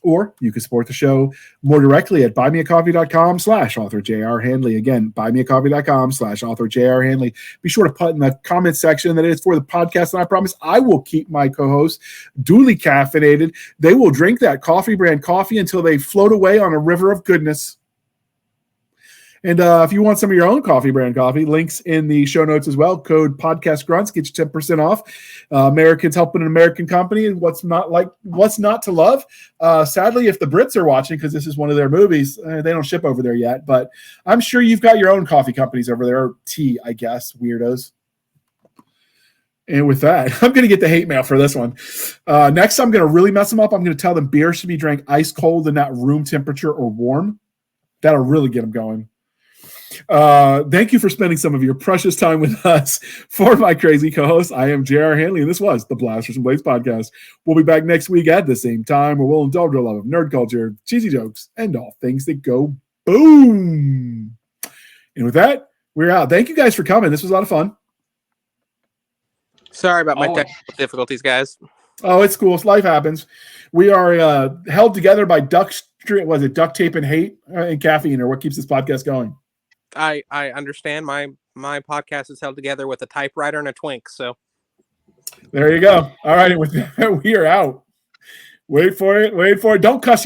Speaker 1: or you can support the show more directly at buymeacoffee.com/author J.R. Handley. Again, buymeacoffee.com/author J.R. Handley. Be sure to put in the comment section that it is for the podcast, and I promise I will keep my co-hosts duly caffeinated. They will drink that coffee brand coffee until they float away on a river of goodness. And if you want some of your own coffee brand coffee, links in the show notes as well. Code podcast grunts gets you 10% off. Americans helping an American company, and what's not to love. Sadly, if the Brits are watching, because this is one of their movies, they don't ship over there yet. But I'm sure you've got your own coffee companies over there, or tea, I guess, weirdos. And with that, I'm going to get the hate mail for this one. Next, I'm going to really mess them up. I'm going to tell them beer should be drank ice cold and not room temperature or warm. That'll really get them going. Thank you for spending some of your precious time with us. For my crazy co-host, I am J.R. Handley, and this was the Blasters and Blades podcast. We'll be back next week at the same time, where we'll indulge our love of nerd culture, cheesy jokes, and all things that go boom. And with that, we're out. Thank you guys for coming. This was a lot of fun.
Speaker 5: Sorry about my technical difficulties, guys.
Speaker 1: Oh, it's cool. Life happens. We are held together by duct tape and hate and caffeine, or what keeps this podcast going?
Speaker 5: I understand. My podcast is held together with a typewriter and a twink. So
Speaker 1: there you go. All right, with that, we are out. Wait for it. Don't cuss.